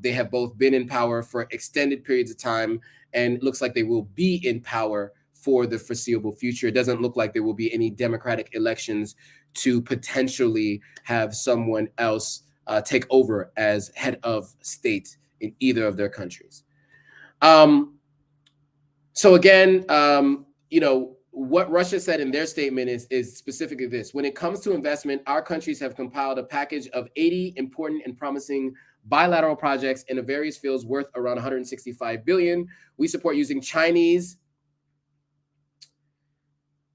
Speaker 1: they have both been in power for extended periods of time, and it looks like they will be in power for the foreseeable future. It doesn't look like there will be any democratic elections to potentially have someone else take over as head of state in either of their countries. So again, what Russia said in their statement is specifically this: when it comes to investment, our countries have compiled a package of 80 important and promising bilateral projects in various fields worth around 165 billion. We support using Chinese.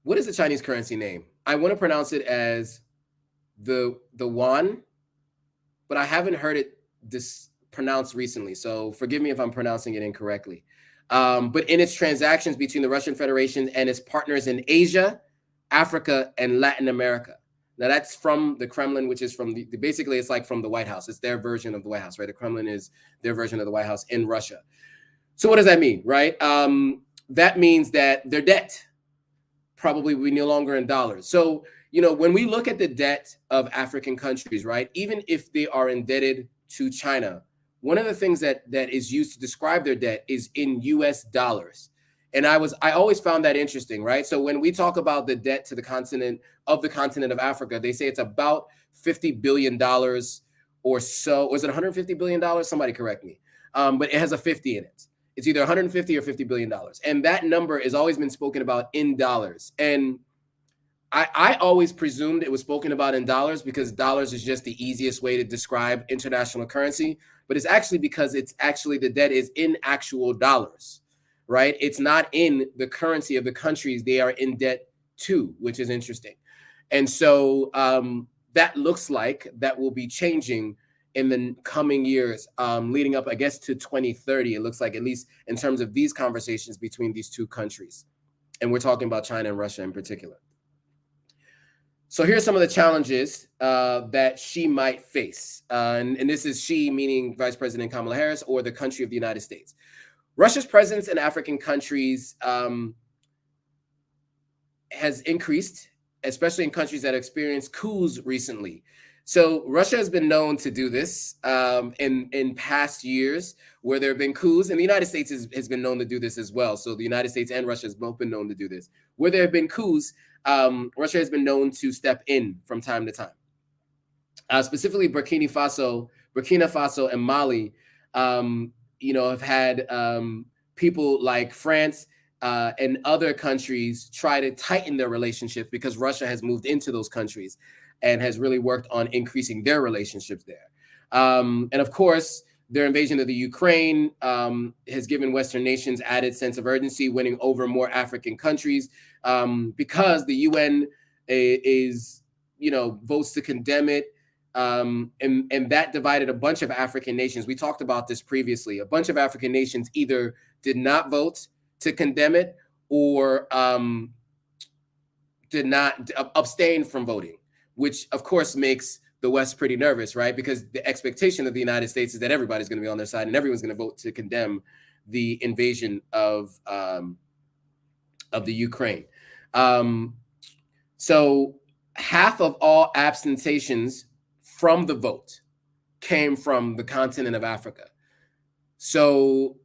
Speaker 1: What is the Chinese currency name? I want to pronounce it as the yuan, but I haven't heard it pronounced recently, so forgive me if I'm pronouncing it incorrectly. But in its transactions between the Russian Federation and its partners in Asia, Africa, and Latin America. Now that's from the Kremlin, which is from basically it's like from the White House. It's their version of the White House, right? The Kremlin is their version of the White House in Russia. So what does that mean, right? That means that their debt probably will be no longer in dollars. So, when we look at the debt of African countries, right, even if they are indebted to China, one of the things that is used to describe their debt is in US dollars. And I always found that interesting, right? So when we talk about the debt to the continent of Africa, they say it's about $50 billion or so. Was it $150 billion? Somebody correct me. But it has a 50 in it. It's either 150 or $50 billion. And that number has always been spoken about in dollars. And I always presumed it was spoken about in dollars because dollars is just the easiest way to describe international currency. But it's actually because the debt is in actual dollars, right? It's not in the currency of the countries they are in debt to, which is interesting. And so that looks like that will be changing in the coming years, leading up, I guess, to 2030. It looks like, at least in terms of these conversations between these two countries. And we're talking about China and Russia in particular. So here's some of the challenges that she might face. And this is she, meaning Vice President Kamala Harris, or the country of the United States. Russia's presence in African countries has increased, especially in countries that experienced coups recently. So Russia has been known to do this in past years where there have been coups, and the United States has been known to do this as well. So the United States and Russia has both been known to do this. Where there have been coups, Russia has been known to step in from time to time. Specifically, Burkina Faso and Mali, have had people like France and other countries try to tighten their relationships because Russia has moved into those countries and has really worked on increasing their relationships there. And of course, their invasion of the Ukraine has given Western nations added sense of urgency, winning over more African countries because the UN votes to condemn it. And that divided a bunch of African nations. We talked about this previously. A bunch of African nations either did not vote to condemn it or did not abstain from voting, which of course makes the West pretty nervous, right? Because the expectation of the United States is that everybody's going to be on their side and everyone's going to vote to condemn the invasion of the Ukraine. So half of all abstentions from the vote came from the continent of Africa. So,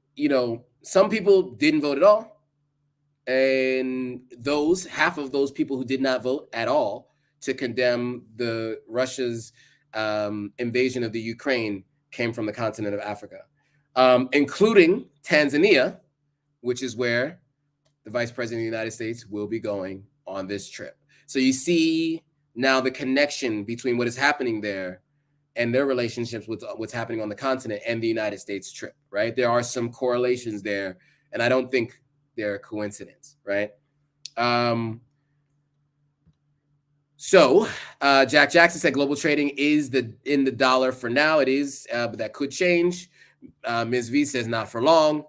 Speaker 1: some people didn't vote at all. And half of those people who did not vote at all to condemn the Russia's invasion of the Ukraine came from the continent of Africa, including Tanzania, which is where the Vice President of the United States will be going on this trip. So you see now the connection between what is happening there and their relationships with what's happening on the continent and the United States trip, right? There are some correlations there, and I don't think they're a coincidence, right? So Jack Jackson said global trading is in the dollar for now. It is, but that could change. Ms. V says not for long.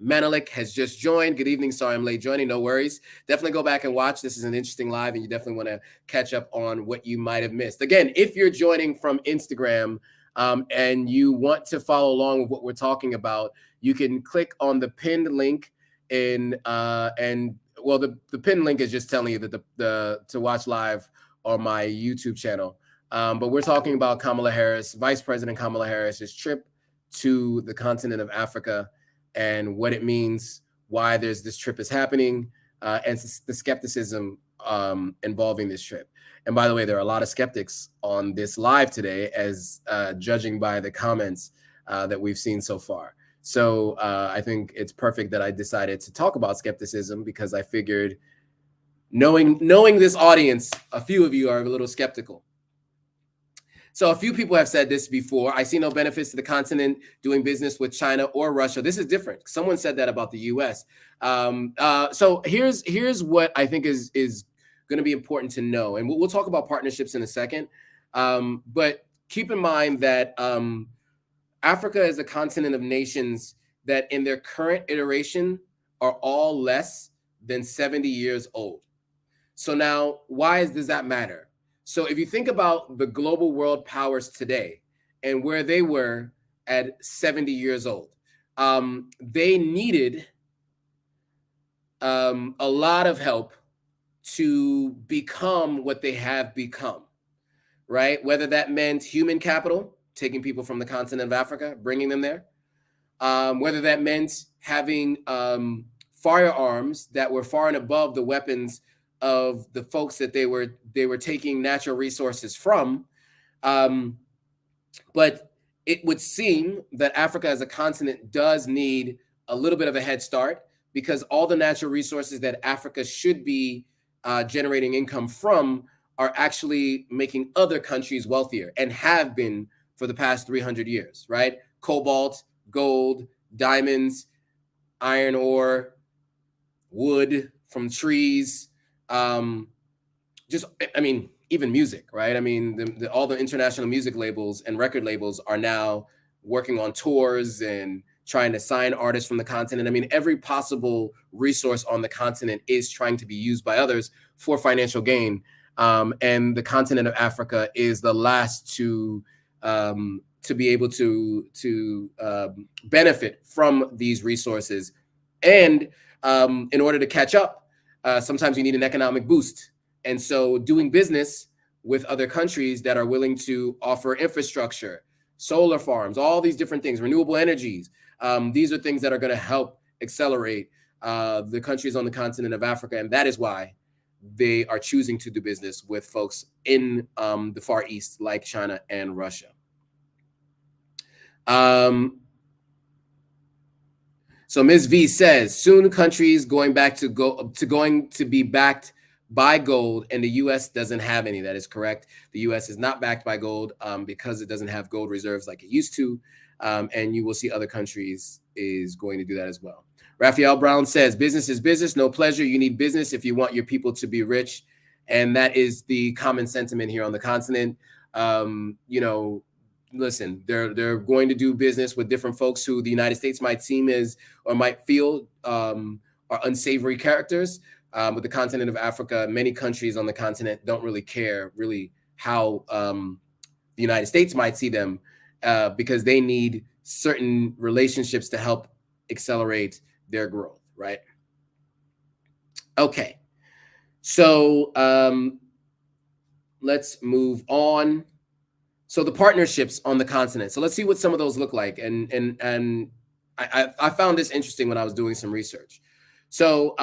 Speaker 1: Menelik has just joined. Good evening. Sorry I'm late joining. No worries. Definitely go back and watch. This is an interesting live, and you definitely want to catch up on what you might have missed. Again, if you're joining from Instagram and you want to follow along with what we're talking about, you can click on the pinned link the pinned link is just telling you that to watch live on my YouTube channel. But we're talking about Kamala Harris, Vice President Kamala Harris's trip to the continent of Africa, and what it means, why this trip is happening, and the skepticism involving this trip. And by the way, there are a lot of skeptics on this live today, as judging by the comments that we've seen so far. So I think it's perfect that I decided to talk about skepticism, because I figured, knowing this audience, a few of you are a little skeptical. So a few people have said this before. I see no benefits to the continent doing business with China or Russia. This is different. Someone said that about the U.S. So here's what I think is going to be important to know, and we'll talk about partnerships in a second. But keep in mind that Africa is a continent of nations that, in their current iteration, are all less than 70 years old. So now, why does that matter? So if you think about the global world powers today and where they were at 70 years old, they needed a lot of help to become what they have become, right? Whether that meant human capital, taking people from the continent of Africa, bringing them there, whether that meant having firearms that were far and above the weapons of the folks that they were taking natural resources from. But it would seem that Africa as a continent does need a little bit of a head start, because all the natural resources that Africa should be generating income from are actually making other countries wealthier, and have been for the past 300 years, right? Cobalt, gold, diamonds, iron ore, wood from trees, even music, right? I mean, all the international music labels and record labels are now working on tours and trying to sign artists from the continent. I mean, every possible resource on the continent is trying to be used by others for financial gain. And the continent of Africa is the last to be able to benefit from these resources. And in order to catch up, sometimes you need an economic boost. And so doing business with other countries that are willing to offer infrastructure, solar farms, all these different things, renewable energies, these are things that are going to help accelerate the countries on the continent of Africa. And that is why they are choosing to do business with folks in the Far East, like China and Russia. So Ms. V says, soon countries going to be backed by gold, and the U.S. doesn't have any. That is correct. The U.S. is not backed by gold because it doesn't have gold reserves like it used to. And you will see other countries is going to do that as well. Raphael Brown says, business is business, no pleasure. You need business if you want your people to be rich. And that is the common sentiment here on the continent. Listen, they're going to do business with different folks who the United States might seem as, or might feel are unsavory characters. With the continent of Africa, many countries on the continent don't really care how the United States might see them, because they need certain relationships to help accelerate their growth, right? Okay, so let's move on. So the partnerships on the continent. So let's see what some of those look like. And I found this interesting when I was doing some research. So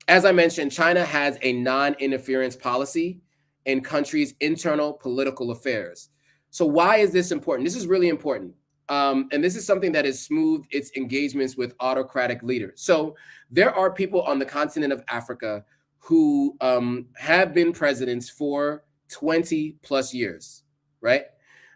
Speaker 1: as I mentioned, China has a non-interference policy in countries' internal political affairs. So why is this important? This is really important. And this is something that has smoothed its engagements with autocratic leaders. So there are people on the continent of Africa who have been presidents for 20 plus years, right?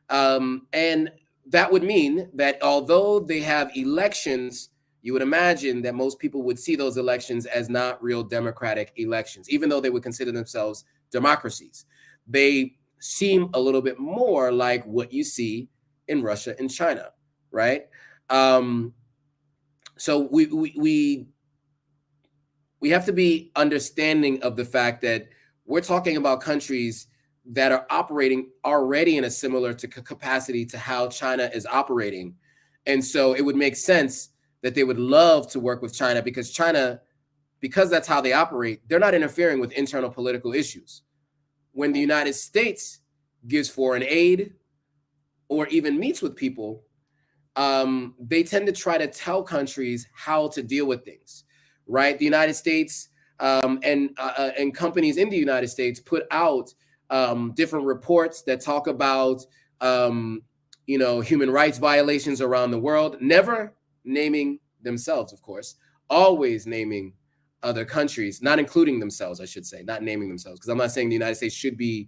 Speaker 1: And that would mean that although they have elections, you would imagine that most people would see those elections as not real democratic elections, even though they would consider themselves democracies. They seem a little bit more like what you see in Russia and China, right? So we have to be understanding of the fact that we're talking about countries that are operating already in a similar capacity to how China is operating. And so it would make sense that they would love to work with China because that's how they operate, they're not interfering with internal political issues. When the United States gives foreign aid or even meets with people, they tend to try to tell countries how to deal with things, right? The United States and companies in the United States put out different reports that talk about human rights violations around the world, never naming themselves, of course, always naming other countries, not including themselves, I should say, not naming themselves, because I'm not saying the United States should be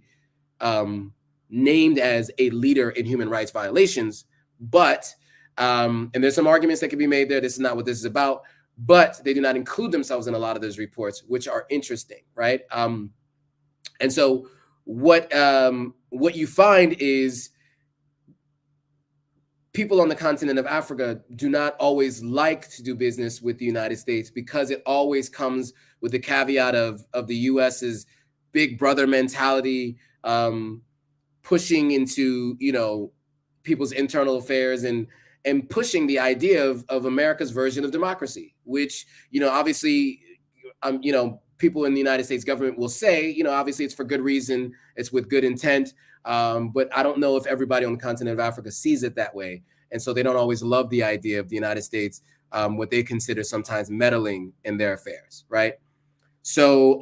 Speaker 1: named as a leader in human rights violations, but and there's some arguments that can be made there. This is not what this is about, but they do not include themselves in a lot of those reports, which are interesting, right? And so what you find is people on the continent of Africa do not always like to do business with the United States because it always comes with the caveat of the US's big brother mentality, pushing into, people's internal affairs and pushing the idea of America's version of democracy, which, obviously, people in the United States government will say, obviously it's for good reason, it's with good intent. But I don't know if everybody on the continent of Africa sees it that way. And so they don't always love the idea of the United States, what they consider sometimes meddling in their affairs, right? So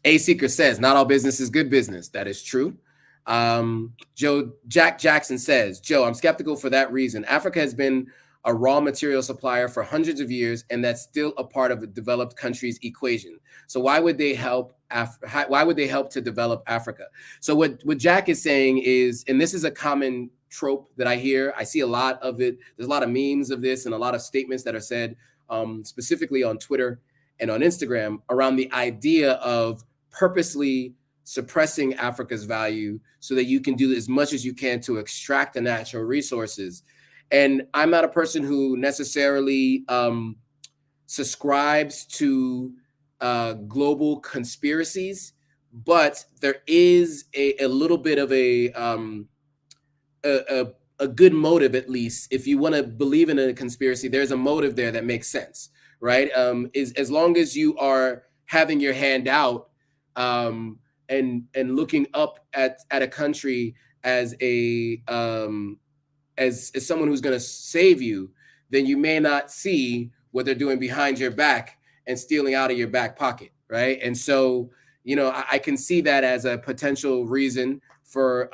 Speaker 1: A Seeker says, not all business is good business. That is true. Jack Jackson says, Joe, I'm skeptical for that reason. Africa has been a raw material supplier for hundreds of years, and that's still a part of a developed country's equation. So why would they help? Why would they help to develop Africa? So what Jack is saying is, and this is a common trope that I hear. I see a lot of it. There's a lot of memes of this and a lot of statements that are said, specifically on Twitter and on Instagram, around the idea of purposely suppressing Africa's value so that you can do as much as you can to extract the natural resources. And I'm not a person who necessarily subscribes to global conspiracies, but there is a little bit of a good motive, at least. If you want to believe in a conspiracy, there's a motive there that makes sense, right? As long as you are having your hand out and looking up at a country as as someone who's going to save you, then you may not see what they're doing behind your back and stealing out of your back pocket, right? And so, I can see that as a potential reason for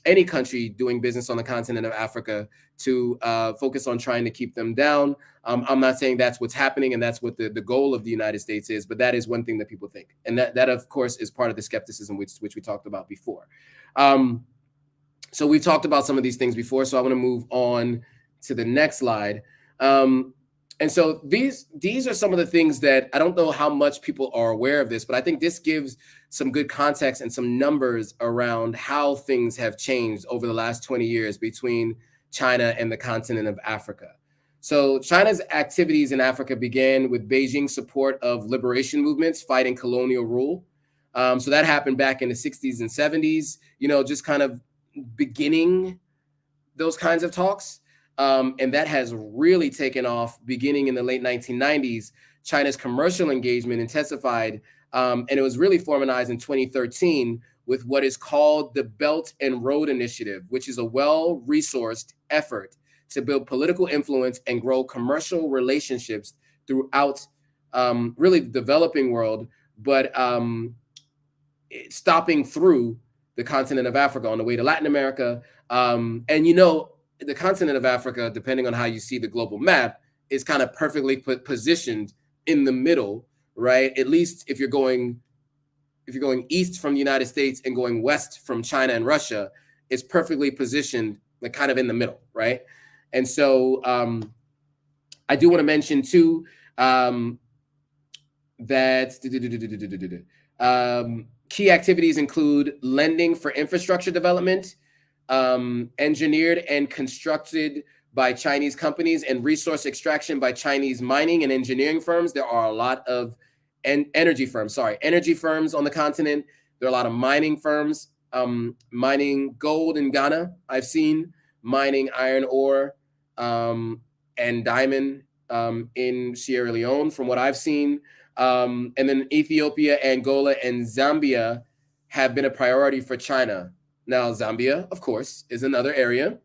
Speaker 1: any country doing business on the continent of Africa to focus on trying to keep them down. I'm not saying that's what's happening and that's what the goal of the United States is, but that is one thing that people think. And that of course, is part of the skepticism which we talked about before. So we've talked about some of these things before, so I want to move on to the next slide. And so these are some of the things that I don't know how much people are aware of this, but I think this gives some good context and some numbers around how things have changed over the last 20 years between China and the continent of Africa. So China's activities in Africa began with Beijing's support of liberation movements fighting colonial rule. So that happened back in the 60s and 70s, just kind of beginning those kinds of talks. And that has really taken off beginning in the late 1990s. China's commercial engagement intensified, and it was really formalized in 2013 with what is called the Belt and Road Initiative, which is a well-resourced effort to build political influence and grow commercial relationships throughout really the developing world, but stopping through the continent of Africa on the way to Latin America. And the continent of Africa, depending on how you see the global map, is kind of perfectly positioned in the middle, right? At least if you're going east from the United States and going west from China and Russia, it's perfectly positioned like kind of in the middle, right? And so I do want to mention too that key activities include lending for infrastructure development, engineered and constructed by Chinese companies, and resource extraction by Chinese mining and engineering firms. There are a lot of energy firms on the continent. There are a lot of mining firms, mining gold in Ghana. I've seen mining iron ore and diamond in Sierra Leone, from what I've seen. And then Ethiopia, Angola, and Zambia have been a priority for China. Now, Zambia, of course, is another area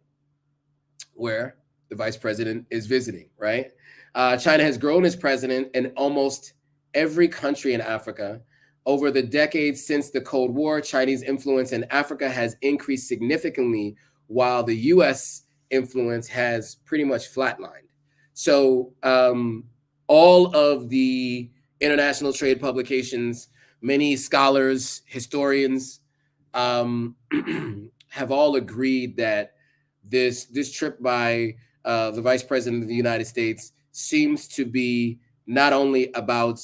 Speaker 1: where the vice president is visiting, right? China has grown as president in almost every country in Africa. Over the decades since the Cold War, Chinese influence in Africa has increased significantly, while the U.S. influence has pretty much flatlined. So all of the international trade publications, many scholars, historians have all agreed that this trip by the vice president of the United States seems to be not only about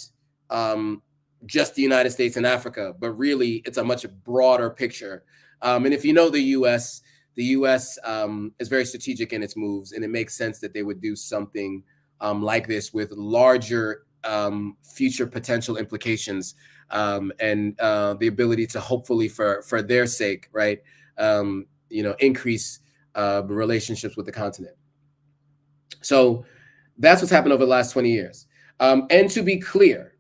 Speaker 1: just the United States and Africa, but really it's a much broader picture. And if you know the U.S. Is very strategic in its moves, and it makes sense that they would do something like this with larger future potential implications and the ability to hopefully for their sake, right, increase relationships with the continent. So that's what's happened over the last 20 years. And to be clear,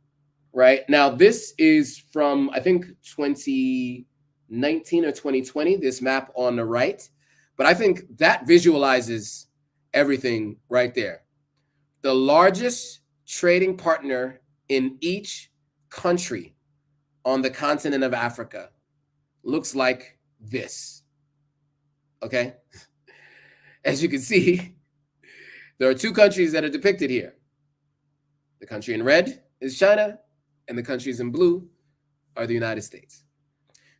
Speaker 1: right, now this is from, I think, 2019 or 2020, this map on the right. But I think that visualizes everything right there. The largest trading partner in each country on the continent of Africa looks like this. Okay? As you can see, there are two countries that are depicted here. The country in red is China, and the countries in blue are the United States.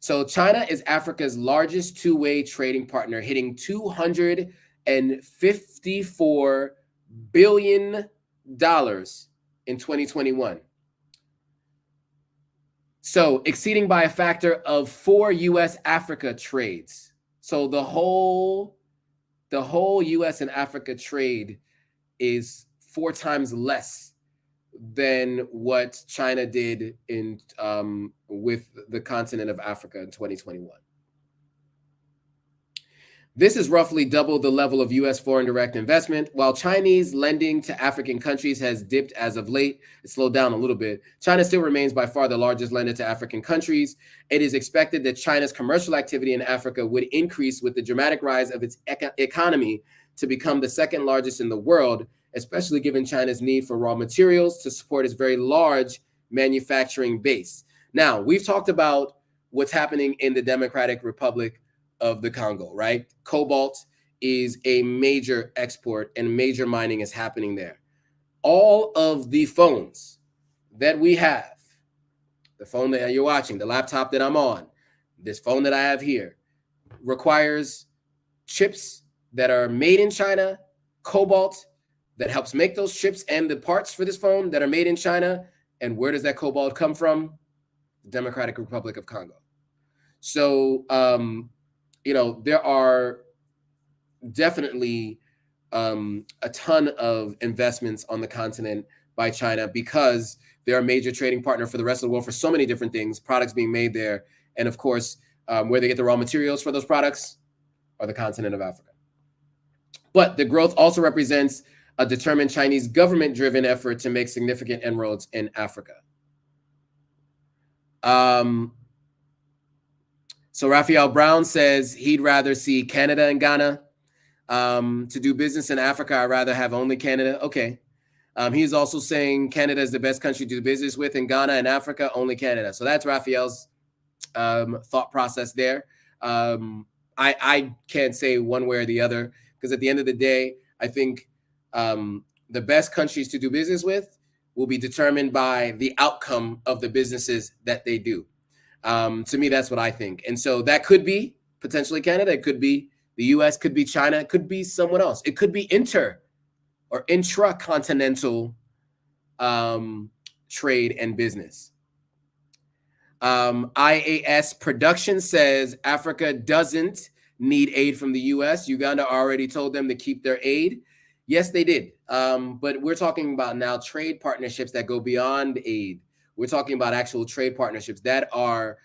Speaker 1: So China is Africa's largest two-way trading partner, hitting $254 billion in 2021. So exceeding by a factor of 4 U.S.-Africa trades. So the whole U.S. and Africa trade is 4 times less than what China did in with the continent of Africa in 2021. This is roughly double the level of U.S. foreign direct investment. While Chinese lending to African countries has dipped as of late, it slowed down a little bit, China still remains by far the largest lender to African countries. It is expected that China's commercial activity in Africa would increase with the dramatic rise of its economy to become the second largest in the world, especially given China's need for raw materials to support its very large manufacturing base. Now, we've talked about what's happening in the Democratic Republic of the Congo, right? Cobalt is a major export and major mining is happening there. All of the phones that we have, the phone that you're watching, the laptop that I'm on, this phone that I have here, requires chips that are made in China, cobalt that helps make those chips, and the parts for this phone that are made in China. And where does that cobalt come from? The Democratic Republic of Congo. So, there are definitely a ton of investments on the continent by China because they're a major trading partner for the rest of the world for so many different things, products being made there. And of course, where they get the raw materials for those products are the continent of Africa. But the growth also represents a determined Chinese government-driven effort to make significant inroads in Africa. So Raphael Brown says he'd rather see Canada and Ghana. To do business in Africa, I'd rather have only Canada. Okay. He's also saying Canada is the best country to do business with. In Ghana and Africa, only Canada. So that's Raphael's thought process there. I can't say one way or the other, because at the end of the day, I think the best countries to do business with will be determined by the outcome of the businesses that they do. To me, that's what I think. And so that could be potentially Canada. It could be the US, could be China. It could be someone else. It could be inter or intracontinental trade and business. IAS Production says Africa doesn't need aid from the US. Uganda already told them to keep their aid. Yes, they did. But we're talking about now trade partnerships that go beyond aid. We're talking about actual trade partnerships that are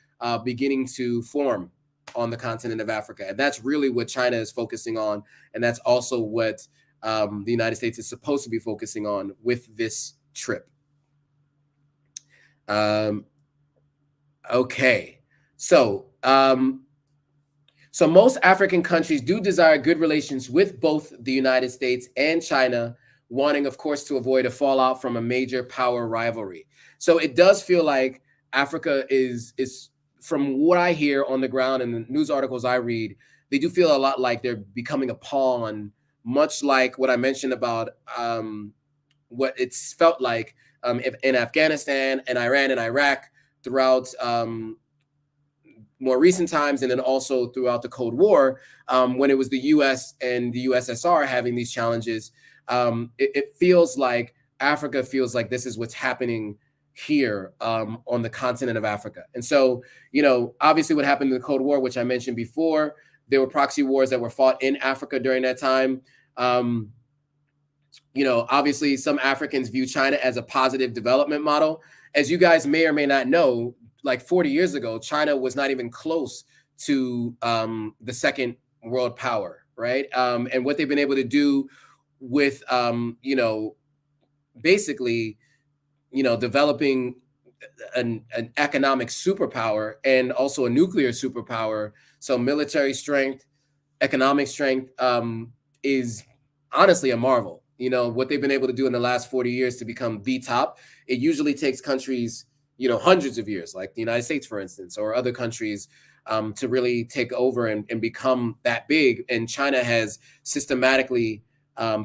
Speaker 1: beginning to form on the continent of Africa. And that's really what China is focusing on. And that's also what the United States is supposed to be focusing on with this trip. Okay. So most African countries do desire good relations with both the United States and China, wanting, of course, to avoid a fallout from a major power rivalry. So it does feel like Africa is from what I hear on the ground and the news articles I read, they do feel a lot like they're becoming a pawn, much like what I mentioned about what it's felt like in Afghanistan and Iran and Iraq throughout more recent times, and then also throughout the Cold War, when it was the US and the USSR having these challenges. It feels like Africa feels like this is what's happening here on the continent of Africa. And so, obviously what happened in the Cold War, which I mentioned before, there were proxy wars that were fought in Africa during that time. Obviously some Africans view China as a positive development model. As you guys may or may not know, like 40 years ago, China was not even close to the second world power, right? And what they've been able to do with, basically, developing an economic superpower and also a nuclear superpower. So military strength, economic strength is honestly a marvel. What they've been able to do in the last 40 years to become the top. It usually takes countries, hundreds of years, like the United States, for instance, or other countries to really take over and become that big. And China has systematically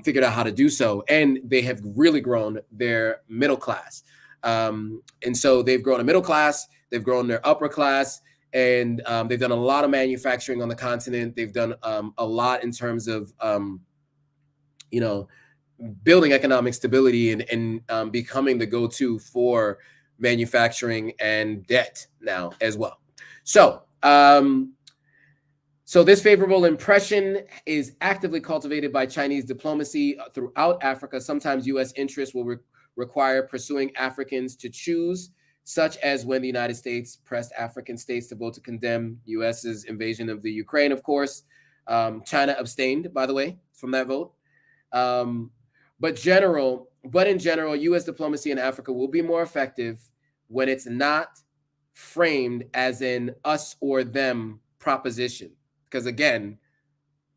Speaker 1: figured out how to do so. And they have really grown their middle class. And so they've grown a middle class, they've grown their upper class, and they've done a lot of manufacturing on the continent. They've done a lot in terms of, building economic stability and becoming the go-to for manufacturing and debt now as well. So, so this favorable impression is actively cultivated by Chinese diplomacy throughout Africa. Sometimes U.S. interests will require pursuing Africans to choose, such as when the United States pressed African states to vote to condemn U.S.'s invasion of the Ukraine, of course. China abstained, by the way, from that vote. But in general, U.S. diplomacy in Africa will be more effective when it's not framed as an us or them proposition. Because again,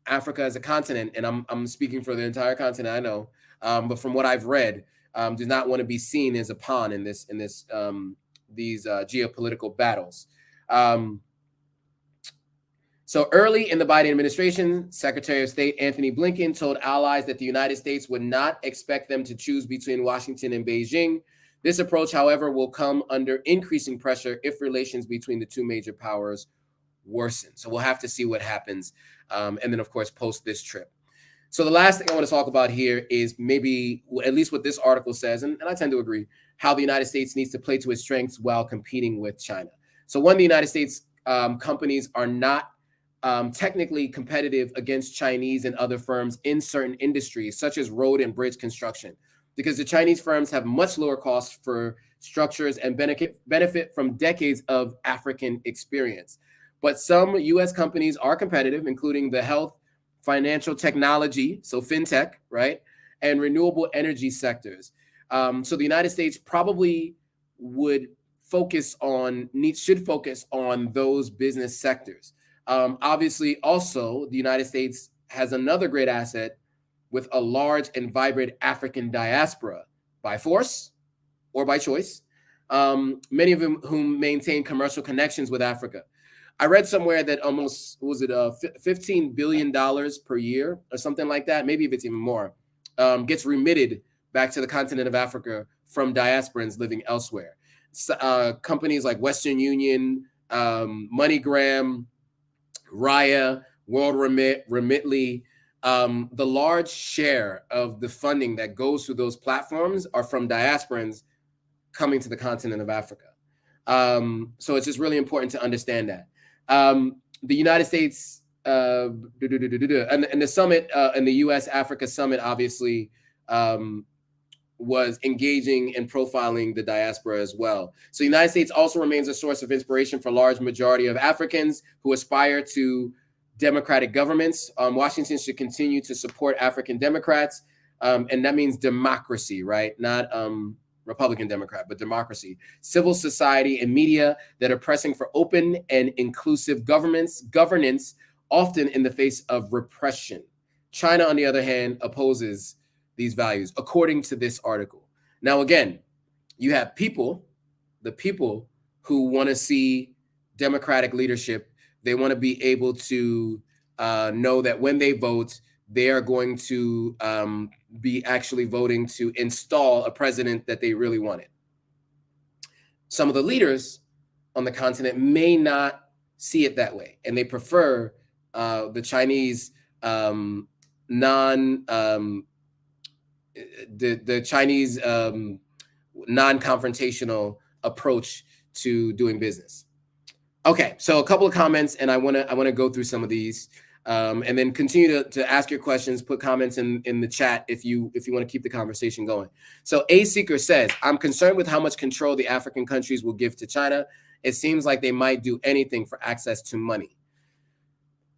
Speaker 1: Africa as a continent, and I'm speaking for the entire continent, I know, but from what I've read, does not want to be seen as a pawn in these geopolitical battles. So early in the Biden administration, Secretary of State Anthony Blinken told allies that the United States would not expect them to choose between Washington and Beijing. This approach, however, will come under increasing pressure if relations between the two major powers worsen. So we'll have to see what happens. And then, of course, post this trip. So the last thing I want to talk about here is maybe, at least what this article says, and I tend to agree, how the United States needs to play to its strengths while competing with China. So when the United States companies are not technically competitive against Chinese and other firms in certain industries, such as road and bridge construction, because the Chinese firms have much lower costs for structures and benefit from decades of African experience. But some U.S. companies are competitive, including the health, financial technology, so fintech, right, and renewable energy sectors. So the United States probably would should focus on those business sectors. Obviously, also the United States has another great asset with a large and vibrant African diaspora by force or by choice. Many of them whom maintain commercial connections with Africa. I read somewhere that almost, was it $15 billion per year or something like that, maybe if it's even more, gets remitted back to the continent of Africa from diasporans living elsewhere. Companies like Western Union, MoneyGram, Raya, World Remitly, the large share of the funding that goes through those platforms are from diasporans coming to the continent of Africa. So it's just really important to understand that. The United States and the summit and the U.S. Africa summit obviously was engaging and profiling the diaspora as well. So the United States also remains a source of inspiration for a large majority of Africans who aspire to democratic governments. Washington should continue to support African Democrats, and that means democracy, right? Not Republican Democrat, but democracy, civil society, and media that are pressing for open and inclusive governance, often in the face of repression. China, on the other hand, opposes these values, according to this article. Now, again, you have the people who want to see democratic leadership. They want to be able to know that when they vote, they are going to be actually voting to install a president that they really wanted. Some of the leaders on the continent may not see it that way, and they prefer the Chinese non-confrontational approach to doing business. Okay, so a couple of comments, and I want to go through some of these. And then continue to ask your questions, put comments in the chat if you want to keep the conversation going. So A Seeker says, I'm concerned with how much control the African countries will give to China. It seems like they might do anything for access to money.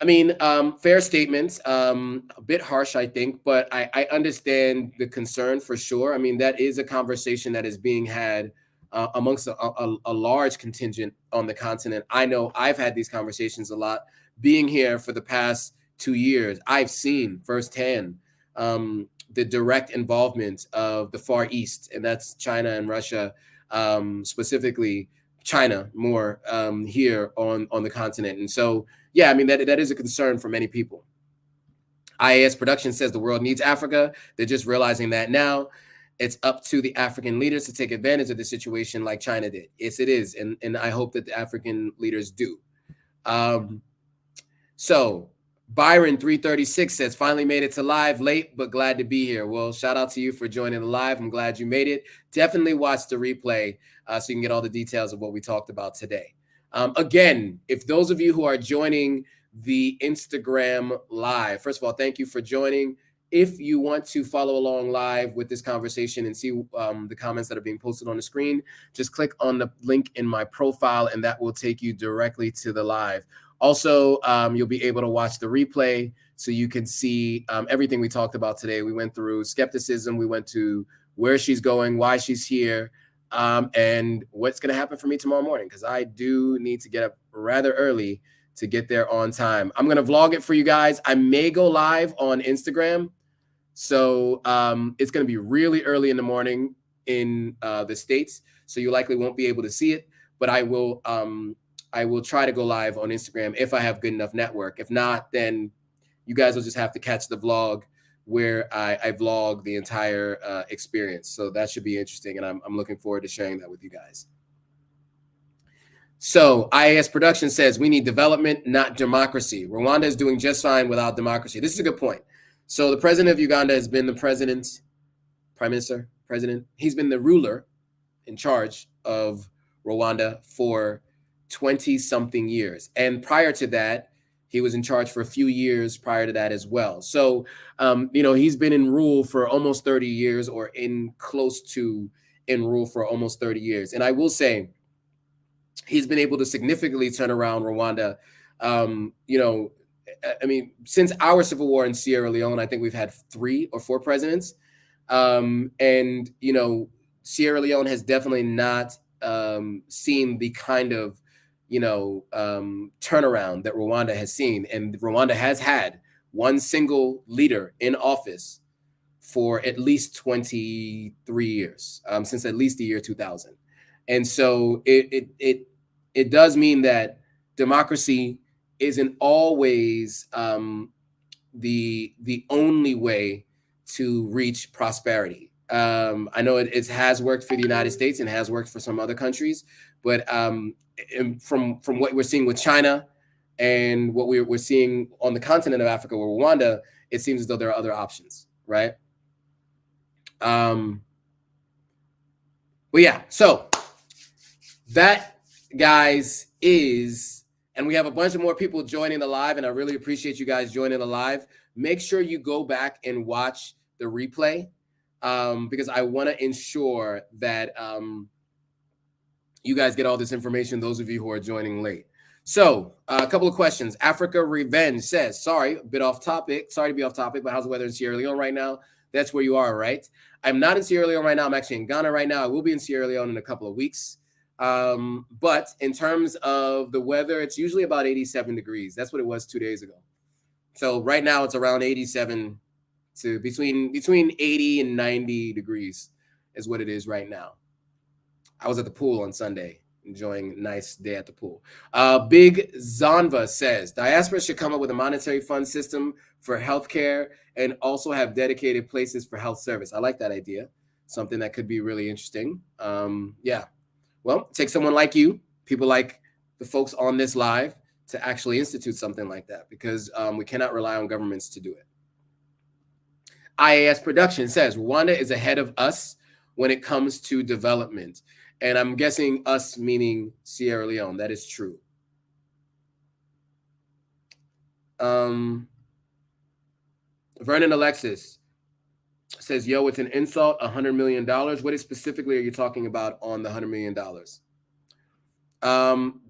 Speaker 1: I mean, fair statements, a bit harsh, I think, but I understand the concern for sure. I mean, that is a conversation that is being had amongst a large contingent on the continent. I know I've had these conversations a lot. Being here for the past 2 years, I've seen firsthand the direct involvement of the Far East, and that's China and Russia, specifically China more here on the continent. And so, yeah, I mean, that is a concern for many people. IAS Production says the world needs Africa. They're just realizing that now. It's up to the African leaders to take advantage of the situation like China did. Yes, it is. And I hope that the African leaders do. So Byron 336 says, finally made it to live, late, but glad to be here. Well, shout out to you for joining the live. I'm glad you made it. Definitely watch the replay so you can get all the details of what we talked about today. Again, if those of you who are joining the Instagram live, first of all, thank you for joining. If you want to follow along live with this conversation and see the comments that are being posted on the screen, just click on the link in my profile and that will take you directly to the live. Also, you'll be able to watch the replay so you can see everything we talked about today. We went through skepticism. We went to where she's going, why she's here, and what's going to happen for me tomorrow morning, because I do need to get up rather early to get there on time. I'm going to vlog it for you guys. I may go live on Instagram. So it's going to be really early in the morning in the States. So you likely won't be able to see it, but I will try to go live on Instagram if I have good enough network. If not, then you guys will just have to catch the vlog where I vlog the entire experience. So that should be interesting. And I'm looking forward to sharing that with you guys. So IAS Production says we need development, not democracy. Rwanda is doing just fine without democracy. This is a good point. So the president of Uganda has been the president, prime minister, president. He's been the ruler in charge of Rwanda for 20-something years. And prior to that, he was in charge for a few years prior to that as well. So, he's been in rule for almost 30 years or in rule for almost 30 years. And I will say he's been able to significantly turn around Rwanda. Since our civil war in Sierra Leone, I think we've had 3 or 4 presidents. Sierra Leone has definitely not seen the kind of, turnaround that Rwanda has seen. And Rwanda has had one single leader in office for at least 23 years, since at least the year 2000. And so it does mean that democracy isn't always the only way to reach prosperity. I know it has worked for the United States and has worked for some other countries, but from what we're seeing with China and what we're seeing on the continent of Africa with Rwanda, it seems as though there are other options, right? But yeah, so that, guys, is, and we have a bunch of more people joining the live, and I really appreciate you guys joining the live. Make sure you go back and watch the replay, because I want to ensure that you guys get all this information, those of you who are joining late. So a couple of questions. Africa Revenge says, sorry, a bit off topic. Sorry to be off topic, but how's the weather in Sierra Leone right now? That's where you are, right? I'm not in Sierra Leone right now. I'm actually in Ghana right now. I will be in Sierra Leone in a couple of weeks. But in terms of the weather, it's usually about 87 degrees. That's what it was 2 days ago. So right now it's around 87 to between 80 and 90 degrees is what it is right now. I was at the pool on Sunday, enjoying a nice day at the pool. Big Zanva says, diaspora should come up with a monetary fund system for healthcare and also have dedicated places for health service. I like that idea. Something that could be really interesting. Yeah. Well, take someone like you, people like the folks on this live, to actually institute something like that, because we cannot rely on governments to do it. IAS Production says, Rwanda is ahead of us when it comes to development. And I'm guessing us meaning Sierra Leone. That is true. Vernon Alexis says, yo, it's an insult, $100 million. What specifically are you talking about on the $100 million?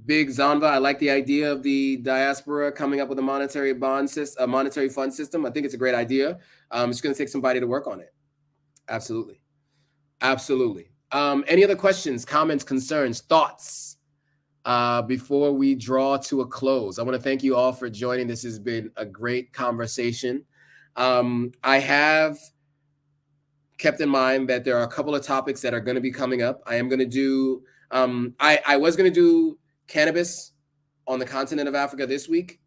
Speaker 1: Big Zanva, I like the idea of the diaspora coming up with a monetary fund system. I think it's a great idea. It's going to take somebody to work on it. Absolutely. Absolutely. Any other questions, comments, concerns, thoughts before we draw to a close? I want to thank you all for joining. This has been a great conversation. I have kept in mind that there are a couple of topics that are going to be coming up. I am going to do, I was going to do cannabis on the continent of Africa this week,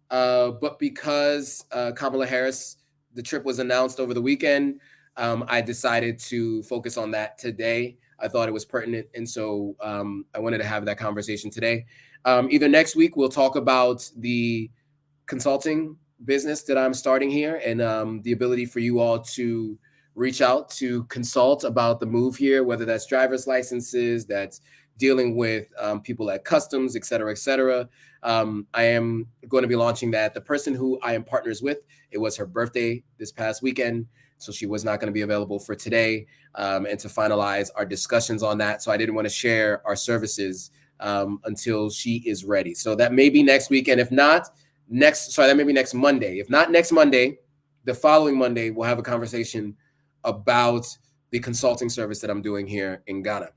Speaker 1: but because Kamala Harris, the trip was announced over the weekend, I decided to focus on that today. I thought it was pertinent, and so I wanted to have that conversation today. Either next week, we'll talk about the consulting business that I'm starting here, and the ability for you all to reach out to consult about the move here, whether that's driver's licenses, that's dealing with people at customs, et cetera, et cetera. I am going to be launching that. The person who I am partners with, it was her birthday this past weekend, so she was not going to be available for today, and to finalize our discussions on that. So I didn't want to share our services until she is ready. So that may be next week. And if not, that may be next Monday. If not next Monday, the following Monday, we'll have a conversation about the consulting service that I'm doing here in Ghana.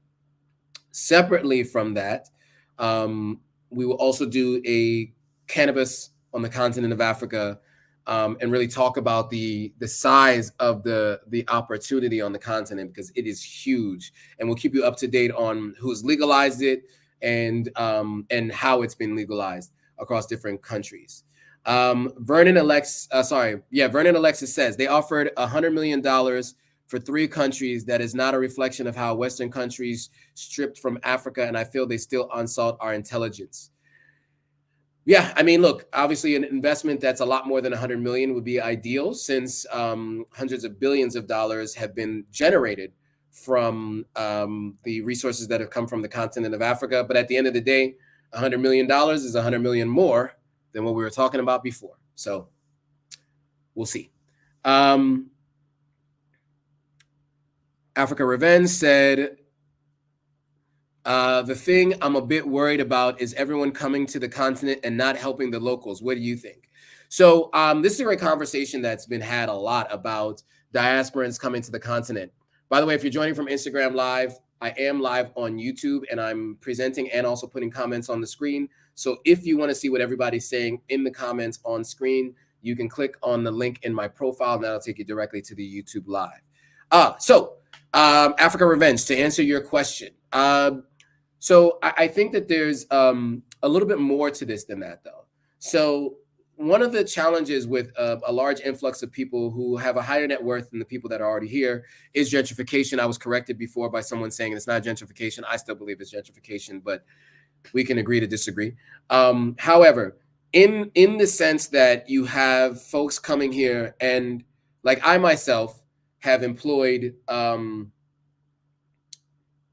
Speaker 1: Separately from that, we will also do a cannabis on the continent of Africa, and really talk about the size of the opportunity on the continent, because it is huge. And we'll keep you up to date on who's legalized it and how it's been legalized across different countries. Vernon Alexis says they offered $100 million for 3 countries. That is not a reflection of how Western countries stripped from Africa, and I feel they still unsought our intelligence. Yeah, I mean, look, obviously an investment that's a lot more than 100 million would be ideal, since hundreds of billions of dollars have been generated from the resources that have come from the continent of Africa. But at the end of the day, $100 million is $100 million more than what we were talking about before. So we'll see. Africa Revenge said, the thing I'm a bit worried about is everyone coming to the continent and not helping the locals. What do you think? So this is a great conversation that's been had a lot about diasporans coming to the continent. By the way, if you're joining from Instagram Live, I am live on YouTube, and I'm presenting and also putting comments on the screen. So if you want to see what everybody's saying in the comments on screen, you can click on the link in my profile, and that'll take you directly to the YouTube live. Africa Revenge, to answer your question. So I think that there's a little bit more to this than that, though. So one of the challenges with a large influx of people who have a higher net worth than the people that are already here is gentrification. I was corrected before by someone saying it's not gentrification. I still believe it's gentrification, but we can agree to disagree. However, in the sense that you have folks coming here, and like I myself have employed,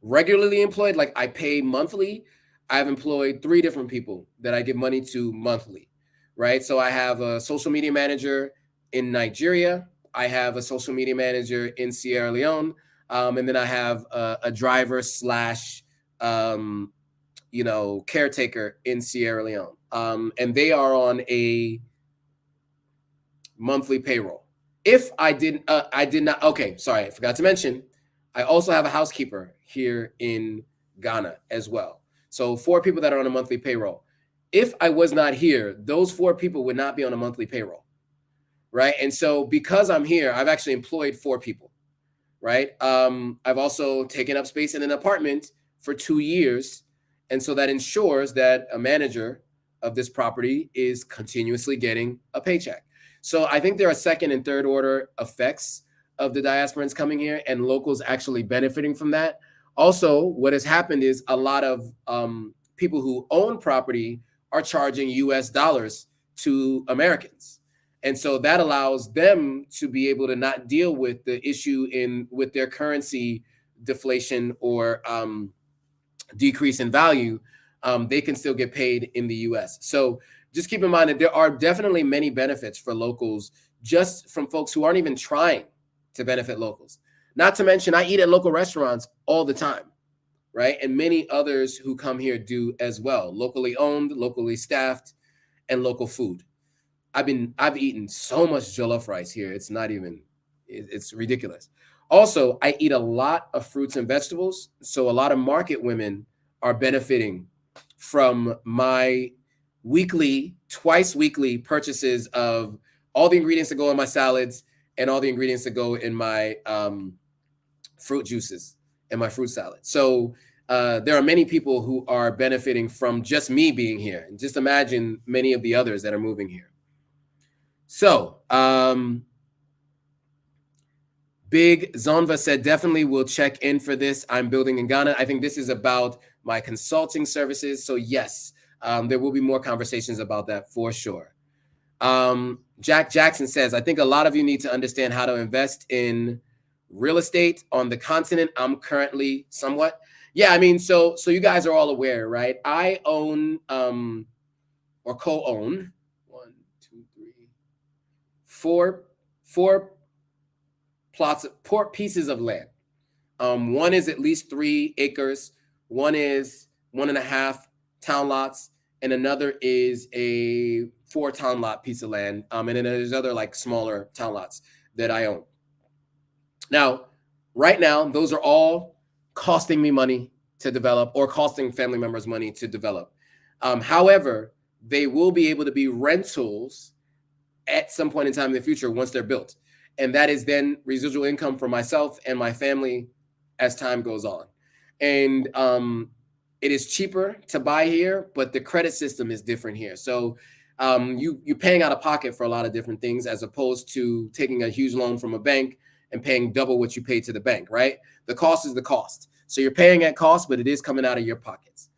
Speaker 1: regularly employed, like I pay monthly. I've employed 3 different people that I give money to monthly, right? So I have a social media manager in Nigeria. I have a social media manager in Sierra Leone. And then I have a driver slash, caretaker in Sierra Leone. And they are on a monthly payroll. If I did not, okay, sorry, I forgot to mention, I also have a housekeeper here in Ghana as well. So 4 people that are on a monthly payroll. If I was not here, those 4 people would not be on a monthly payroll, right? And so because I'm here, I've actually employed 4 people, right? I've also taken up space in an apartment for 2 years. And so that ensures that a manager of this property is continuously getting a paycheck. So I think there are second and third order effects of the diasporans coming here and locals actually benefiting from that. Also, what has happened is a lot of people who own property are charging US dollars to Americans. And so that allows them to be able to not deal with the issue with their currency deflation or decrease in value. They can still get paid in the US. So just keep in mind that there are definitely many benefits for locals just from folks who aren't even trying to benefit locals. Not to mention, I eat at local restaurants all the time, right? And many others who come here do as well. Locally owned, locally staffed, and local food. I've eaten so much jollof rice here. It's not even, it's ridiculous. Also, I eat a lot of fruits and vegetables. So a lot of market women are benefiting from my twice weekly purchases of all the ingredients that go in my salads and all the ingredients that go in my fruit juices and my fruit salad. So there are many people who are benefiting from just me being here. And just imagine many of the others that are moving here. So Big Zonva said, definitely will check in for this. I'm building in Ghana. I think this is about my consulting services. So yes, there will be more conversations about that for sure. Jack Jackson says, I think a lot of you need to understand how to invest in real estate on the continent. I'm currently somewhat. Yeah, I mean, so you guys are all aware, right? I own or co-own 4 pieces of land. One is at least 3 acres. One is 1.5 town lots, and another is a 4 town lot piece of land. And then there's other like smaller town lots that I own. Now, right now, those are all costing me money to develop or costing family members money to develop. However, they will be able to be rentals at some point in time in the future once they're built. And that is then residual income for myself and my family as time goes on. And it is cheaper to buy here, but the credit system is different here. So you're paying out of pocket for a lot of different things as opposed to taking a huge loan from a bank and paying double what you pay to the bank, right? The cost is the cost. So you're paying at cost, but it is coming out of your pockets.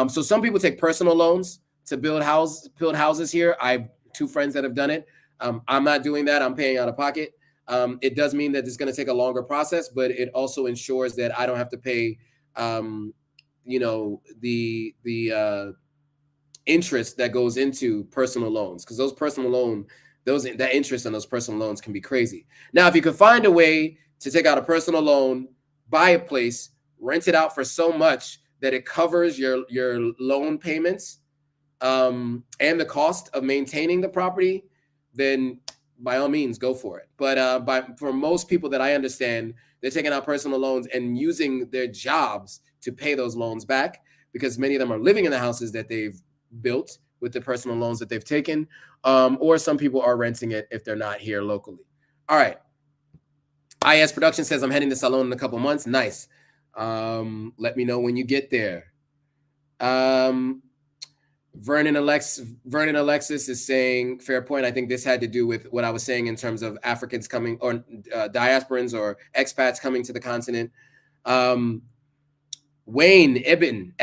Speaker 1: So some people take personal loans to build houses here. I have 2 friends that have done it. I'm not doing that. I'm paying out of pocket. It does mean that it's going to take a longer process, but it also ensures that I don't have to pay, the interest that goes into personal loans, because those personal loan, that interest on those personal loans can be crazy. Now, if you could find a way to take out a personal loan, buy a place, rent it out for so much that it covers your loan payments and the cost of maintaining the property, then by all means, go for it. But for most people that I understand, they're taking out personal loans and using their jobs to pay those loans back, because many of them are living in the houses that they've built with the personal loans that they've taken, or some people are renting it if they're not here locally. All right. IS Production says, I'm heading to Salon in a couple months. Nice. Let me know when you get there. Vernon Alexis is saying, fair point. I think this had to do with what I was saying in terms of Africans coming, or diasporans or expats coming to the continent. Wayne Eben,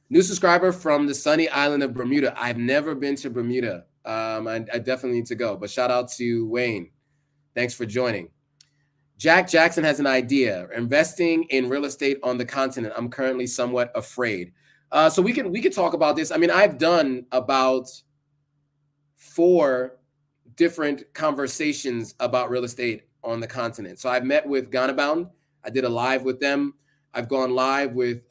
Speaker 1: new subscriber from the sunny island of Bermuda. I've never been to Bermuda. I definitely need to go, but shout out to Wayne. Thanks for joining. Jack Jackson has an idea: investing in real estate on the continent. I'm currently somewhat afraid. So we can talk about this. I mean, I've done about 4 different conversations about real estate on the continent. So I've met with Ghana Bound. I did a live with them. I've gone live with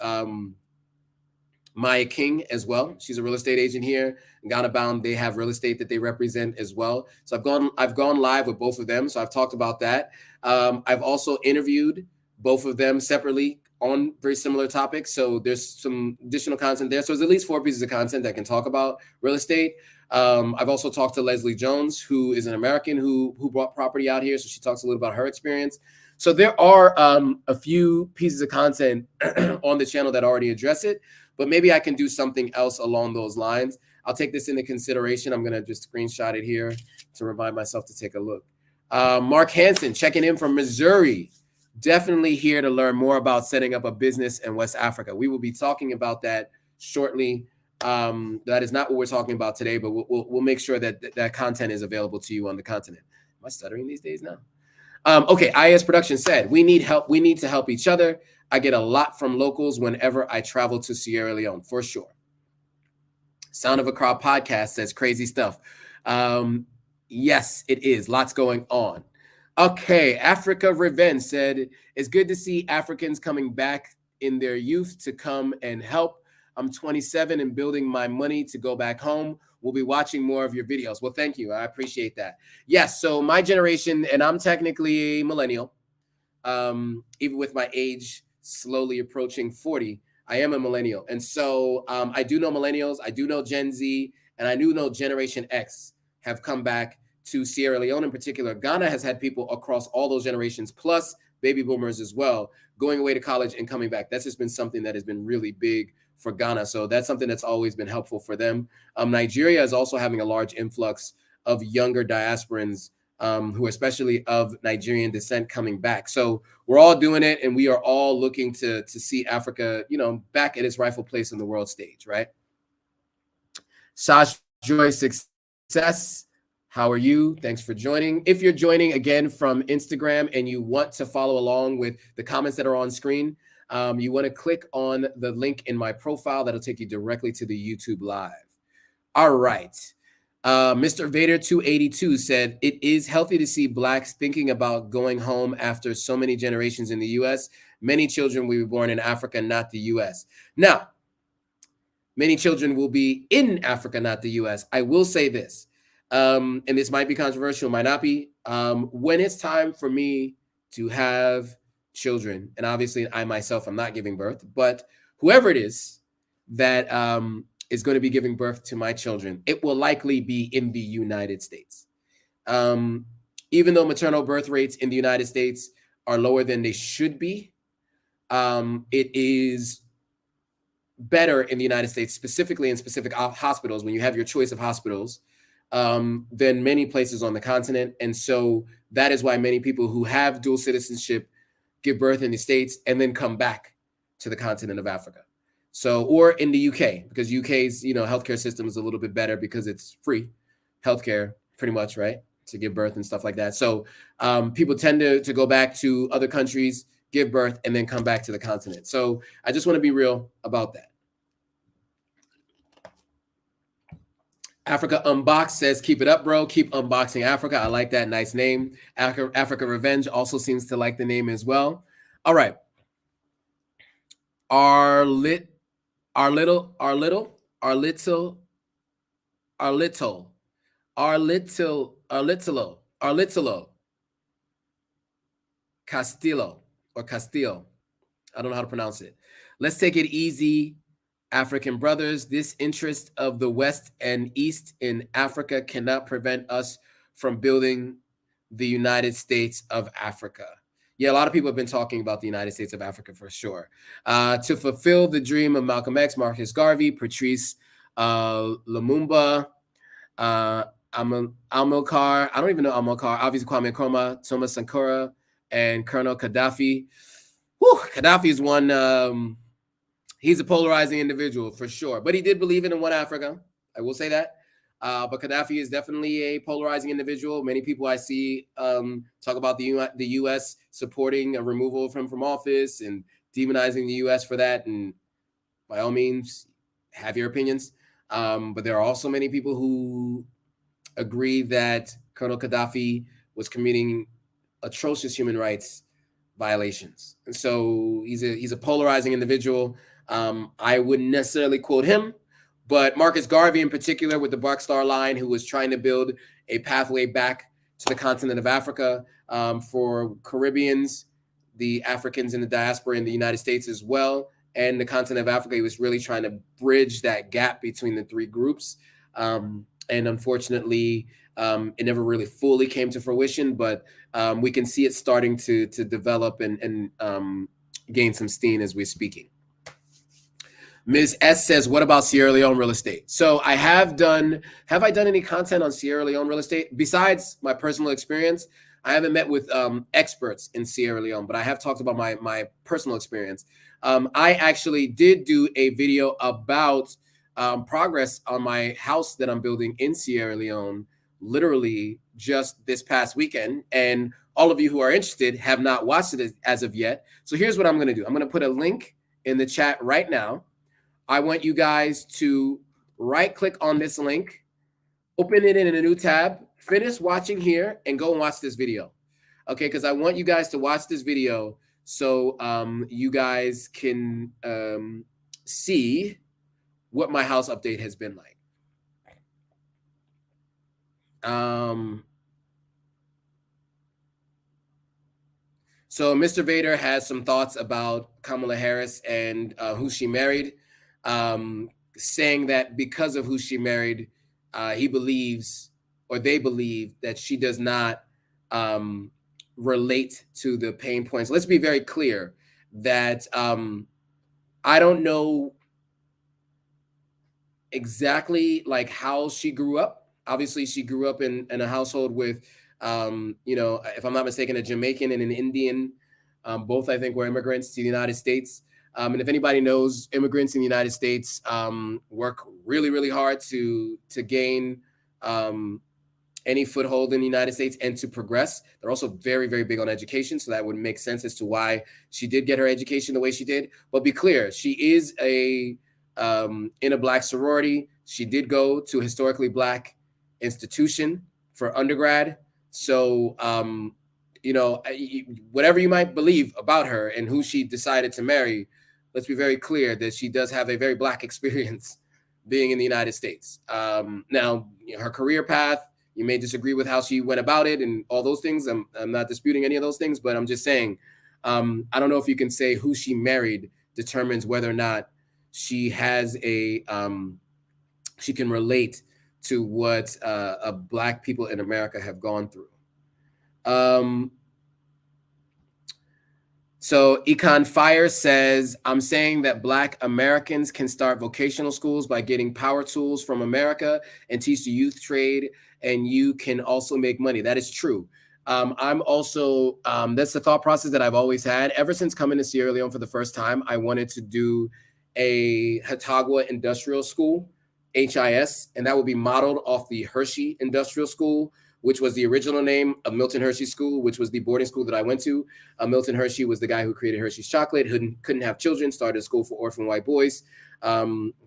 Speaker 1: Maya King as well. She's a real estate agent here. Ghana Bound, they have real estate that they represent as well. So I've gone live with both of them. So I've talked about that. I've also interviewed both of them separately on very similar topics. So there's some additional content there. So there's at least 4 pieces of content that can talk about real estate. I've also talked to Leslie Jones, who is an American who bought property out here. So she talks a little about her experience. So there are a few pieces of content on the channel that already address it, but maybe I can do something else along those lines. I'll take this into consideration. I'm going to just screenshot it here to remind myself to take a look. Mark Hansen checking in from Missouri. Definitely here to learn more about setting up a business in West Africa. We will be talking about that shortly. That is not what we're talking about today, but we'll make sure that that content is available to you on the continent. Am I stuttering these days now? Okay, IS Production said, we need help. We need to help each other. I get a lot from locals whenever I travel to Sierra Leone, for sure. Sound of a Crowd podcast says crazy stuff. Yes, it is. Lots going on. Okay, Africa Revenge said, it's good to see Africans coming back in their youth to come and help. I'm 27 and building my money to go back home. We'll be watching more of your videos. Well, thank you. I appreciate that. Yes, so my generation, and I'm technically a millennial, even with my age slowly approaching 40, I am a millennial. And so I do know millennials, I do know Gen Z, and I do know Generation X have come back to Sierra Leone in particular. Ghana has had people across all those generations, plus baby boomers as well, going away to college and coming back. That's just been something that has been really big for Ghana. So that's something that's always been helpful for them. Nigeria is also having a large influx of younger diasporans who are especially of Nigerian descent coming back. So we're all doing it, and we are all looking to see Africa, back at its rightful place in the world stage, right? Sash Joy Success, how are you? Thanks for joining. If you're joining again from Instagram and you want to follow along with the comments that are on screen, you want to click on the link in my profile. That'll take you directly to the YouTube Live. All right. Mr. Vader 282 said, it is healthy to see Blacks thinking about going home after so many generations in the U.S. Many children will be born in Africa, not the U.S. Now, many children will be in Africa, not the U.S. I will say this, and this might be controversial, might not be. When it's time for me to have children, and obviously I myself am not giving birth, but whoever it is that is going to be giving birth to my children, it will likely be in the United States. Even though maternal birth rates in the United States are lower than they should be, it is better in the United States, specifically in specific hospitals, when you have your choice of hospitals, than many places on the continent. And so that is why many people who have dual citizenship give birth in the States and then come back to the continent of Africa. So, or in the UK, because UK's, healthcare system is a little bit better because it's free healthcare, pretty much, right, to give birth and stuff like that. So people tend to go back to other countries, give birth, and then come back to the continent. So I just want to be real about that. Africa Unboxed says, keep it up, bro. Keep unboxing Africa. I like that. Nice name. Africa Revenge also seems to like the name as well. All right. Our little Arlitzalo Castillo or Castillo. I don't know how to pronounce it. Let's take it easy, African brothers. This interest of the West and East in Africa cannot prevent us from building the United States of Africa. Yeah, a lot of people have been talking about the United States of Africa for sure. To fulfill the dream of Malcolm X, Marcus Garvey, Patrice Lumumba, Amilcar, I don't even know Amilcar, obviously Kwame Nkrumah, Thomas Sankara, and Colonel Gaddafi. Whew, Gaddafi is one, he's a polarizing individual for sure, but he did believe in one Africa. I will say that. But Gaddafi is definitely a polarizing individual. Many people I see talk about the U.S. supporting a removal of him from office and demonizing the U.S. for that. And by all means, have your opinions. But there are also many people who agree that Colonel Gaddafi was committing atrocious human rights violations. And so he's a polarizing individual. I wouldn't necessarily quote him, but Marcus Garvey in particular with the Bark Star Line, who was trying to build a pathway back to the continent of Africa for Caribbeans, the Africans in the diaspora in the United States as well, and the continent of Africa. He was really trying to bridge that gap between the three groups. And unfortunately, it never really fully came to fruition, but we can see it starting to develop and gain some steam as we're speaking. Ms. S says, what about Sierra Leone real estate? So have I done any content on Sierra Leone real estate? Besides my personal experience, I haven't met with experts in Sierra Leone, but I have talked about my personal experience. I actually did do a video about progress on my house that I'm building in Sierra Leone, literally just this past weekend. And all of you who are interested have not watched it as of yet. So here's what I'm going to do. I'm going to put a link in the chat right now. I want you guys to right click on this link, open it in a new tab, finish watching here, and go and watch this video. Okay, because I want you guys to watch this video so you guys can see what my house update has been like. So Mr. Vader has some thoughts about Kamala Harris and who she married, saying that because of who she married, he believes, or they believe, that she does not relate to the pain points. Let's be very clear that I don't know exactly like how she grew up. Obviously, she grew up in a household with, if I'm not mistaken, a Jamaican and an Indian. Both, I think, were immigrants to the United States. And if anybody knows, immigrants in the United States work really, really hard to gain any foothold in the United States and to progress. They're also very, very big on education. So that would make sense as to why she did get her education the way she did. But be clear, she is in a Black sorority. She did go to a historically Black institution for undergrad. So, whatever you might believe about her and who she decided to marry, let's be very clear that she does have a very Black experience being in the United States. Now, her career path, you may disagree with how she went about it and all those things. I'm not disputing any of those things, but I'm just saying, I don't know if you can say who she married determines whether or not she has she can relate to what Black people in America have gone through. So Econ Fire says, I'm saying that Black Americans can start vocational schools by getting power tools from America and teach the youth trade, and you can also make money. That is true. I'm also, that's the thought process that I've always had. Ever since coming to Sierra Leone for the first time, I wanted to do a Hatagua Industrial School, HIS, and that would be modeled off the Hershey Industrial School, which was the original name of Milton Hershey School, which was the boarding school that I went to. Milton Hershey was the guy who created Hershey's chocolate, who couldn't have children, started a school for orphan white boys.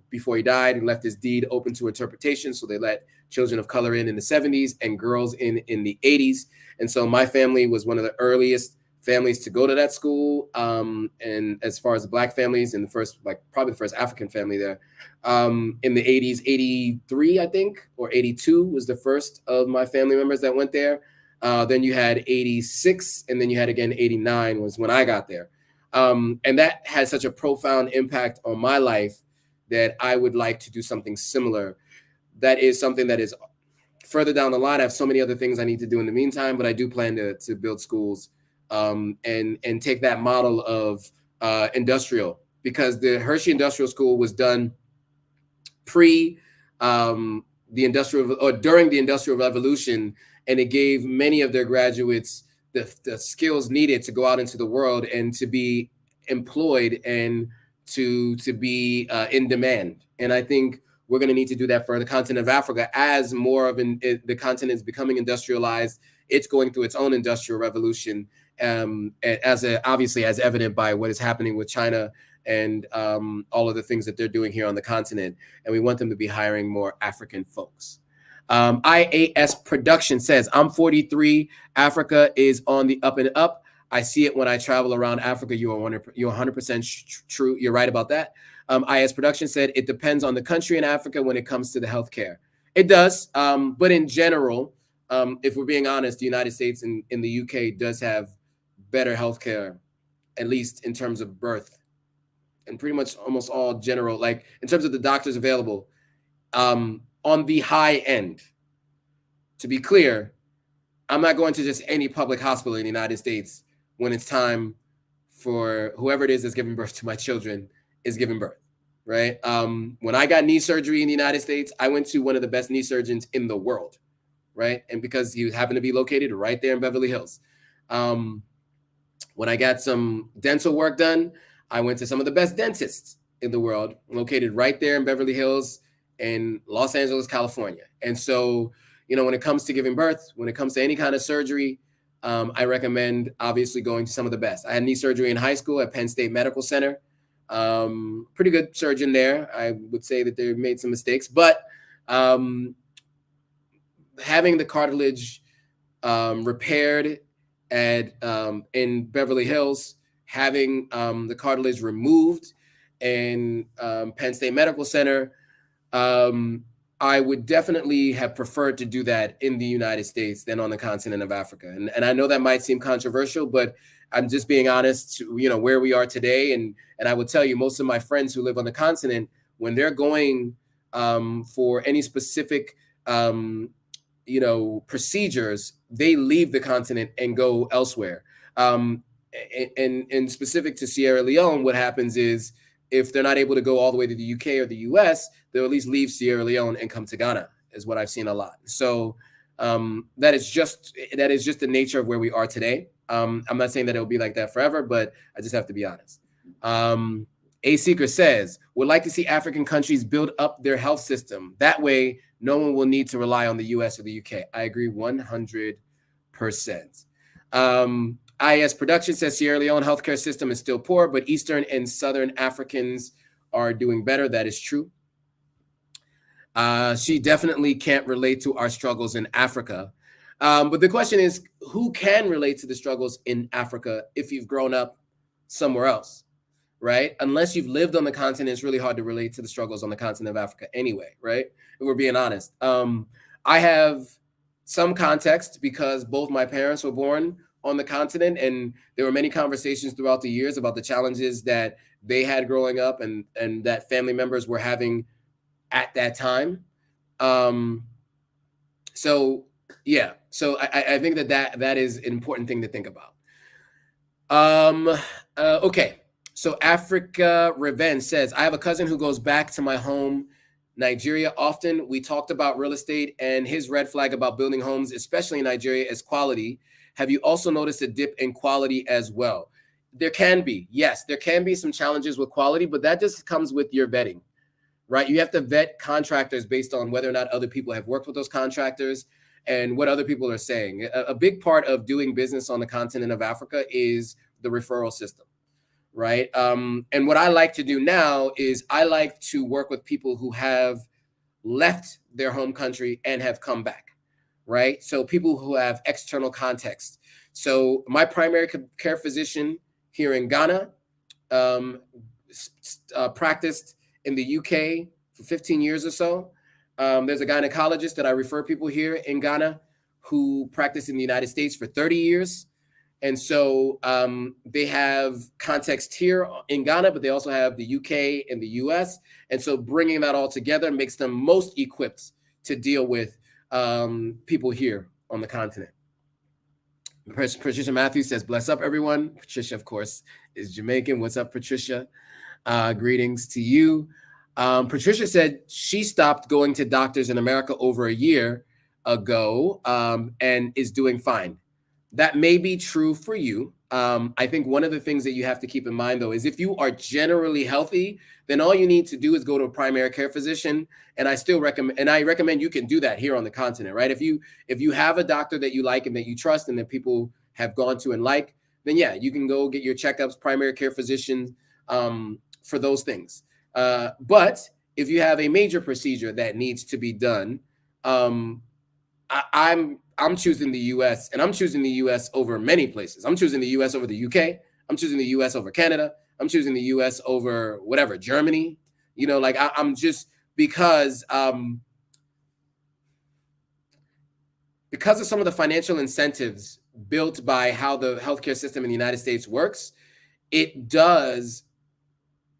Speaker 1: Before he died, he left his deed open to interpretation, so they let children of color in the 70s and girls in the 80s. And so my family was one of the earliest families to go to that school. And as far as the Black families, in the first, like probably the first African family there, in the 80s, 83, I think, or 82 was the first of my family members that went there. Then you had 86, and then you had again 89 was when I got there. And that had such a profound impact on my life that I would like to do something similar. That is something that is further down the line. I have so many other things I need to do in the meantime, but I do plan to build schools and take that model of industrial, because the Hershey Industrial School was done pre the industrial or during the Industrial Revolution, and it gave many of their graduates the skills needed to go out into the world and to be employed and to be in demand. And I think we're going to need to do that for the continent of Africa as more of the continent is becoming industrialized. It's going through its own industrial revolution, obviously as evident by what is happening with China and all of the things that they're doing here on the continent. And we want them to be hiring more African folks. IAS Production says, I'm 43. Africa is on the up and up. I see it when I travel around Africa. You're 100% true. You're right about that. IAS Production said, it depends on the country in Africa when it comes to the healthcare. It does. But in general, if we're being honest, the United States and in the UK does have better healthcare, at least in terms of birth, and pretty much almost all general, like in terms of the doctors available, on the high end. To be clear, I'm not going to just any public hospital in the United States when it's time for whoever it is that's giving birth to my children is giving birth, right? When I got knee surgery in the United States, I went to one of the best knee surgeons in the world, right? And because he happened to be located right there in Beverly Hills. When I got some dental work done, I went to some of the best dentists in the world, located right there in Beverly Hills in Los Angeles, California. And so, you know, when it comes to giving birth, when it comes to any kind of surgery, I recommend obviously going to some of the best. I had knee surgery in high school at Penn State Medical Center. Pretty good surgeon there. I would say that they made some mistakes, but having the cartilage repaired in Beverly Hills, having the cartilage removed in Penn State Medical Center, I would definitely have preferred to do that in the United States than on the continent of Africa. And I know that might seem controversial, but I'm just being honest to, you know, where we are today. And I would tell you, most of my friends who live on the continent, when they're going for any specific, you know, procedures, they leave the continent and go elsewhere. And specific to Sierra Leone, what happens is if they're not able to go all the way to the UK or the US, they'll at least leave Sierra Leone and come to Ghana, is what I've seen a lot. So that is just the nature of where we are today. I'm not saying that it'll be like that forever, but I just have to be honest. A Seeker says, would like to see African countries build up their health system. That way, no one will need to rely on the US or the UK. I agree 100%. IS Production says Sierra Leone healthcare system is still poor, but Eastern and Southern Africans are doing better. That is true. She definitely can't relate to our struggles in Africa. But the question is, who can relate to the struggles in Africa if you've grown up somewhere else, right? Unless you've lived on the continent, it's really hard to relate to the struggles on the continent of Africa anyway, right? If we're being honest. I have some context because both my parents were born on the continent, and there were many conversations throughout the years about the challenges that they had growing up and that family members were having at that time. So yeah, so I think that is an important thing to think about. Okay, so Africa Revenge says, I have a cousin who goes back to my home, Nigeria, often. We talked about real estate, and his red flag about building homes, especially in Nigeria, is quality. Have you also noticed a dip in quality as well? There can be, yes, there can be some challenges with quality, but that just comes with your vetting, right? You have to vet contractors based on whether or not other people have worked with those contractors and what other people are saying. A big part of doing business on the continent of Africa is the referral system, right? And what I like to do now is I like to work with people who have left their home country and have come back, right? So people who have external context. So my primary care physician here in Ghana practiced in the UK for 15 years or so. There's a gynecologist that I refer people here in Ghana who practiced in the United States for 30 years. And so they have context here in Ghana, but they also have the UK and the US. And so bringing that all together makes them most equipped to deal with people here on the continent. Patricia Matthews says, bless up, everyone. Patricia, of course, is Jamaican. What's up, Patricia? Greetings to you. Patricia said she stopped going to doctors in America over a year ago and is doing fine. That may be true for you. I think one of the things that you have to keep in mind, though, is if you are generally healthy, then all you need to do is go to a primary care physician. And I still recommend, and I recommend you can do that here on the continent, right? If you have a doctor that you like and that you trust and that people have gone to and like, then yeah, you can go get your checkups, primary care physicians for those things. But if you have a major procedure that needs to be done, I'm choosing the US, and I'm choosing the US over many places. I'm choosing the US over the UK. I'm choosing the US over Canada. I'm choosing the US over whatever, Germany. You know, like I'm just because of some of the financial incentives built by how the healthcare system in the United States works, it does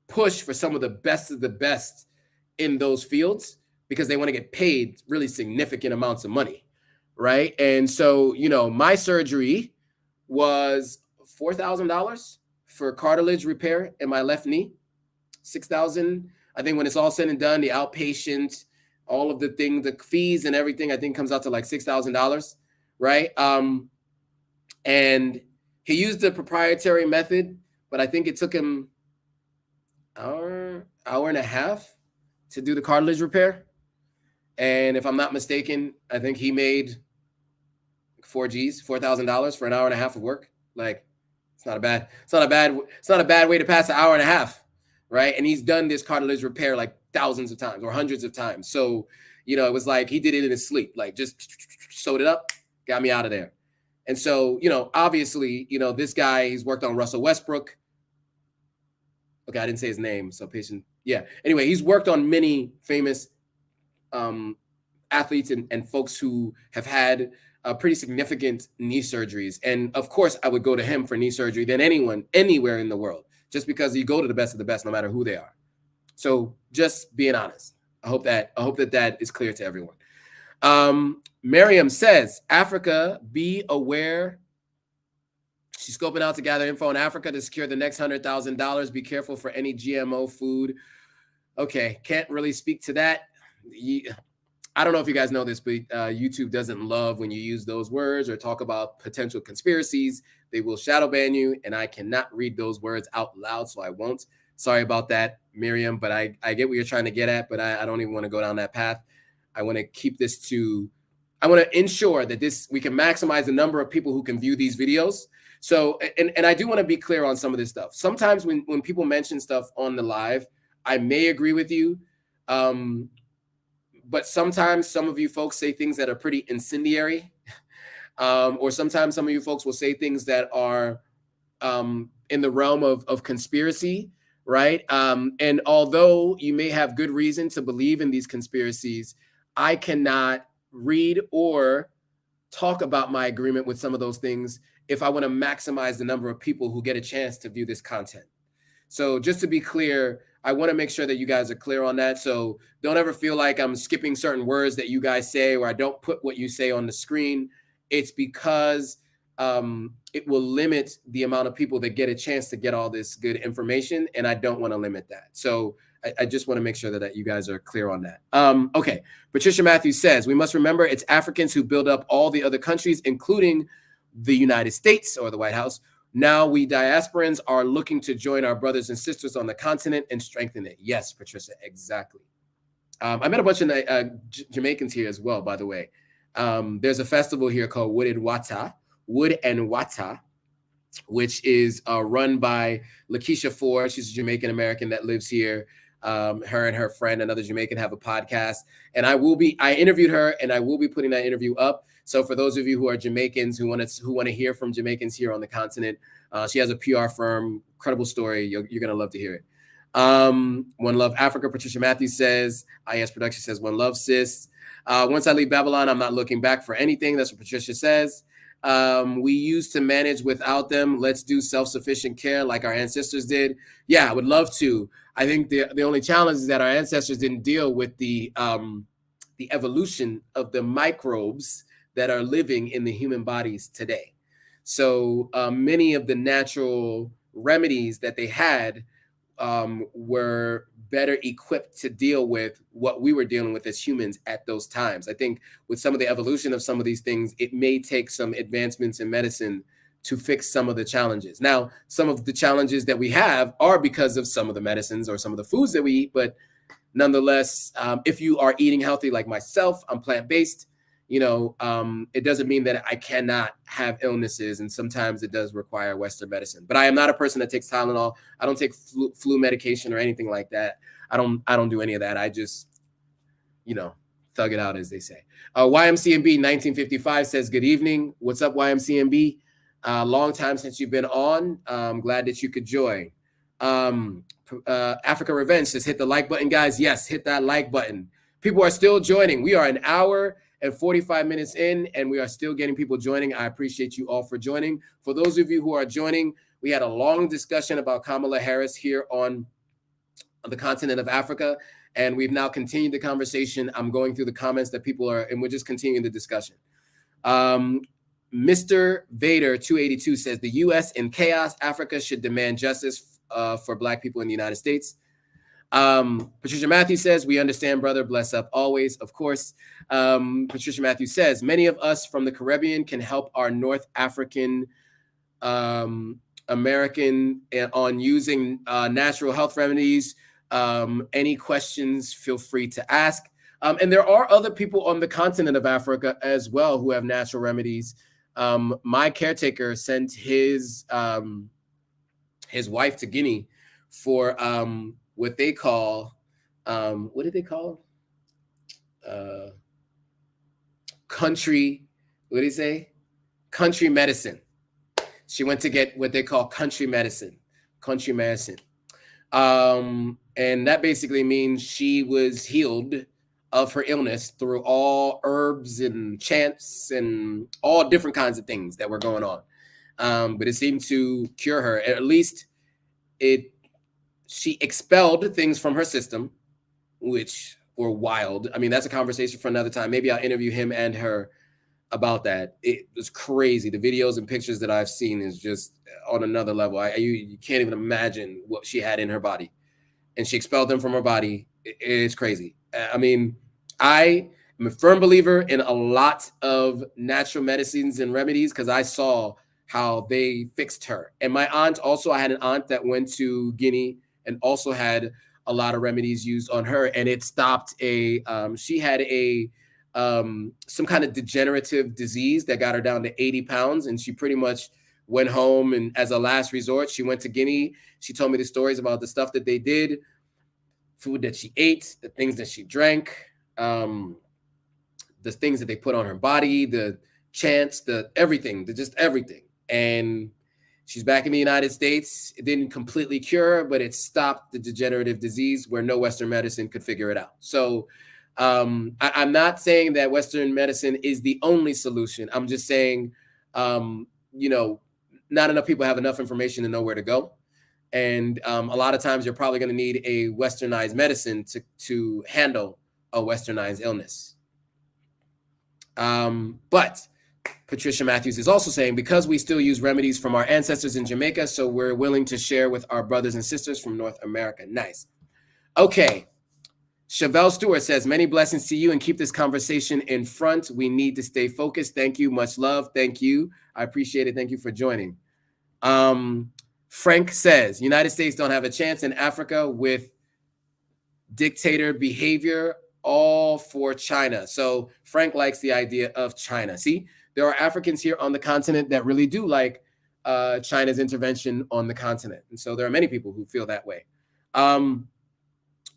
Speaker 1: push for some of the best in those fields because they want to get paid really significant amounts of money, right? And so, you know, my surgery was $4,000 for cartilage repair in my left knee. $6,000. I think when it's all said and done, the outpatient, all of the things, the fees and everything, I think comes out to like $6,000, right? And he used the proprietary method, but I think it took him hour and a half to do the cartilage repair. And if I'm not mistaken, I think he made $4,000 for an hour and a half of work. Like, it's not a bad way to pass an hour and a half, right? And he's done this cartilage repair like thousands of times or hundreds of times. So, you know, it was like he did it in his sleep, like just sewed it up, got me out of there. And so, you know, obviously, you know, this guy, he's worked on Russell Westbrook. Okay, I didn't say his name, so patient. Yeah. Anyway, he's worked on many famous athletes and folks who have had pretty significant knee surgeries. And of course, I would go to him for knee surgery than anyone anywhere in the world, just because you go to the best of the best, no matter who they are. So just being honest. I hope that is clear to everyone. Miriam says, Africa, be aware. She's scoping out to gather info on Africa to secure the next $100,000. Be careful for any GMO food. Okay, can't really speak to that. I don't know if you guys know this, but YouTube doesn't love when you use those words or talk about potential conspiracies. They will shadow ban you, and I cannot read those words out loud, so I won't. Sorry about that, Miriam, but I get what you're trying to get at, but I don't even want to go down that path. I want to keep this to, I want to ensure that we can maximize the number of people who can view these videos. So, and I do want to be clear on some of this stuff. Sometimes when people mention stuff on the live, I may agree with you. But sometimes some of you folks say things that are pretty incendiary. Or sometimes some of you folks will say things that are in the realm of conspiracy, right? And although you may have good reason to believe in these conspiracies, I cannot read or talk about my agreement with some of those things if I want to maximize the number of people who get a chance to view this content. So just to be clear, I want to make sure that you guys are clear on that. So don't ever feel like I'm skipping certain words that you guys say, or I don't put what you say on the screen. It's because it will limit the amount of people that get a chance to get all this good information, and I don't want to limit that. So I just want to make sure that you guys are clear on that. Okay, Patricia Matthews says, we must remember it's Africans who build up all the other countries, including the United States or the White House. Now we diasporans are looking to join our brothers and sisters on the continent and strengthen it. Yes, Patricia, exactly. I met a bunch of Jamaicans here as well, by the way. There's a festival here called Wood and Wata, which is run by Lakeisha Ford. She's a Jamaican American that lives here. Her and her friend, another Jamaican, have a podcast. And I interviewed her, and I will be putting that interview up. So for those of you who are Jamaicans who want to hear from Jamaicans here on the continent, she has a PR firm, incredible story. You're gonna love to hear it. One Love Africa, Patricia Matthews says. IS Production says, one love, sis. Once I leave Babylon, I'm not looking back for anything. That's what Patricia says. We used to manage without them. Let's do self-sufficient care like our ancestors did. Yeah, I would love to. I think the only challenge is that our ancestors didn't deal with the evolution of the microbes that are living in the human bodies today. So many of the natural remedies that they had were better equipped to deal with what we were dealing with as humans at those times. I think with some of the evolution of some of these things, it may take some advancements in medicine to fix some of the challenges. Now, some of the challenges that we have are because of some of the medicines or some of the foods that we eat, but nonetheless, if you are eating healthy like myself, I'm plant-based, it doesn't mean that I cannot have illnesses, and sometimes it does require Western medicine. But I am not a person that takes Tylenol. I don't take flu medication or anything like that. I don't do any of that. I just, thug it out, as they say. YMCMB 1955 says, good evening. What's up, YMCMB? Long time since you've been on. I'm glad that you could join. Africa Revenge says, hit the like button, guys. Yes, hit that like button. People are still joining. We are an hour and 45 minutes in, and we are still getting people joining. I appreciate you all for joining. For those of you who are joining, we had a long discussion about Kamala Harris here on the continent of Africa, and we've now continued the conversation. I'm going through the comments that people are, and we're just continuing the discussion. Mr. Vader 282 says, the U.S. in chaos, Africa should demand justice for Black people in the United States. Patricia Matthews says, we understand, brother, bless up always, of course. Patricia Matthews says, many of us from the Caribbean can help our North African American on using natural health remedies. Any questions, feel free to ask. And there are other people on the continent of Africa as well who have natural remedies. My caretaker sent his wife to Guinea for what they call, what did they call? Country, what did he say? Country medicine. She went to get what they call country medicine. And that basically means she was healed of her illness through all herbs and chants and all different kinds of things that were going on. But it seemed to cure her. At least she expelled things from her system, which were wild. I mean, that's a conversation for another time. Maybe I'll interview him and her about that. It was crazy. The videos and pictures that I've seen is just on another level. You can't even imagine what she had in her body. And she expelled them from her body. It's crazy. I mean, I am a firm believer in a lot of natural medicines and remedies because I saw how they fixed her. And my aunt also, I had an aunt that went to Guinea and also had a lot of remedies used on her, and it stopped she had some kind of degenerative disease that got her down to 80 pounds, and she pretty much went home, and as a last resort, she went to Guinea. She told me the stories about the stuff that they did, food that she ate, the things that she drank, the things that they put on her body, the chants, everything. And she's back in the United States. It didn't completely cure her, but it stopped the degenerative disease where no Western medicine could figure it out. So I'm not saying that Western medicine is the only solution. I'm just saying, not enough people have enough information to know where to go. And a lot of times you're probably going to need a Westernized medicine to handle a Westernized illness. But Patricia Matthews is also saying, because we still use remedies from our ancestors in Jamaica, so we're willing to share with our brothers and sisters from North America. Nice. Okay. Chevelle Stewart says, many blessings to you and keep this conversation in front. We need to stay focused. Thank you. Much love. Thank you. I appreciate it. Thank you for joining. Frank says, United States don't have a chance in Africa with dictator behavior, all for China. So Frank likes the idea of China. See, there are Africans here on the continent that really do like China's intervention on the continent. And so there are many people who feel that way.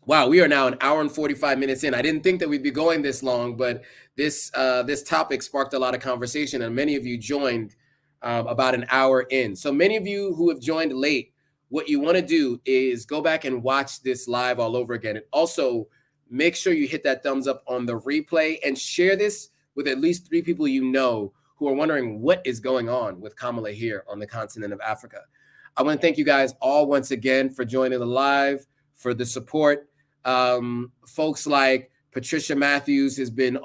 Speaker 1: Wow, we are now an hour and 45 minutes in. I didn't think that we'd be going this long, but this topic sparked a lot of conversation, and many of you joined about an hour in. So many of you who have joined late, what you want to do is go back and watch this live all over again. And also make sure you hit that thumbs up on the replay and share this with at least 3 people you know who are wondering what is going on with Kamala here on the continent of Africa. I want to thank you guys all once again for joining the live, for the support. Folks like Patricia Matthews has been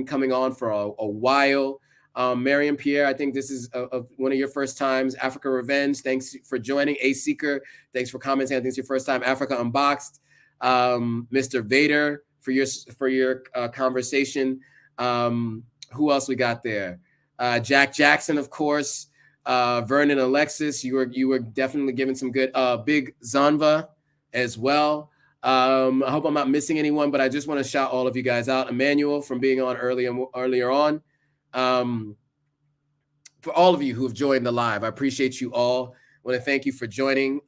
Speaker 1: coming on for a while. Mariam Pierre, I think this is one of your first times. Africa Revenge, thanks for joining. A Seeker, thanks for commenting. I think it's your first time. Africa Unboxed, Mr. Vader for your conversation. Who else we got there? Jack Jackson, of course. Vernon Alexis, you were definitely giving some good. Big Zanva as well. I hope I'm not missing anyone, but I just want to shout all of you guys out. Emmanuel from being on earlier on. For all of you who have joined the live, I appreciate you all. I want to thank you for joining.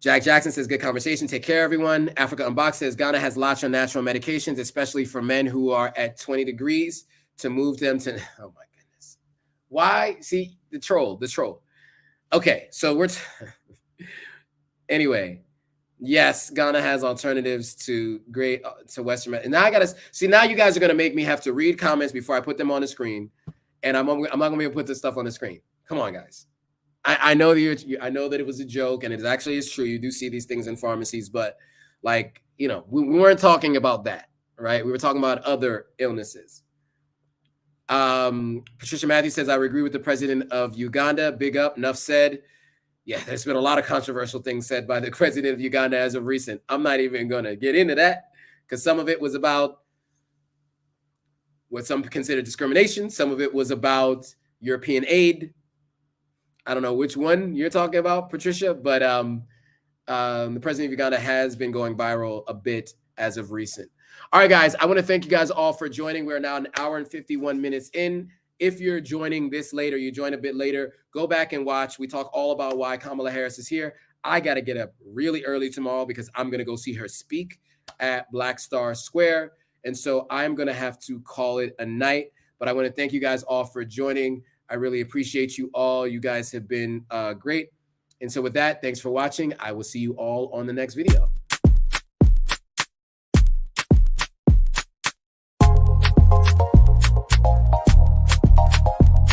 Speaker 1: Jack Jackson says, good conversation. Take care, everyone. Africa Unboxed says, Ghana has lots of natural medications, especially for men who are at 20 degrees to move them to, oh my goodness. Why? See, the troll. Okay, so anyway, yes, Ghana has alternatives to Western medicine. And now I gotta see. Now you guys are gonna make me have to read comments before I put them on the screen, and I'm not gonna be able to put this stuff on the screen. Come on, guys. I know that I know that it was a joke, and it actually is true. You do see these things in pharmacies, but like we weren't talking about that, right? We were talking about other illnesses. Patricia Matthews says, I agree with the president of Uganda. Big up. Enough said. Yeah, there's been a lot of controversial things said by the president of Uganda as of recent. I'm not even going to get into that because some of it was about what some consider discrimination. Some of it was about European aid. I don't know which one you're talking about, Patricia, but the president of Uganda has been going viral a bit as of recent. All right, guys, I want to thank you guys all for joining. We're now an hour and 51 minutes in. If you're joining this later, you join a bit later, go back and watch. We talk all about why Kamala Harris is here. I got to get up really early tomorrow because I'm going to go see her speak at Black Star Square. And so I'm going to have to call it a night. But I want to thank you guys all for joining. I really appreciate you all. You guys have been great. And so with that, thanks for watching. I will see you all on the next video.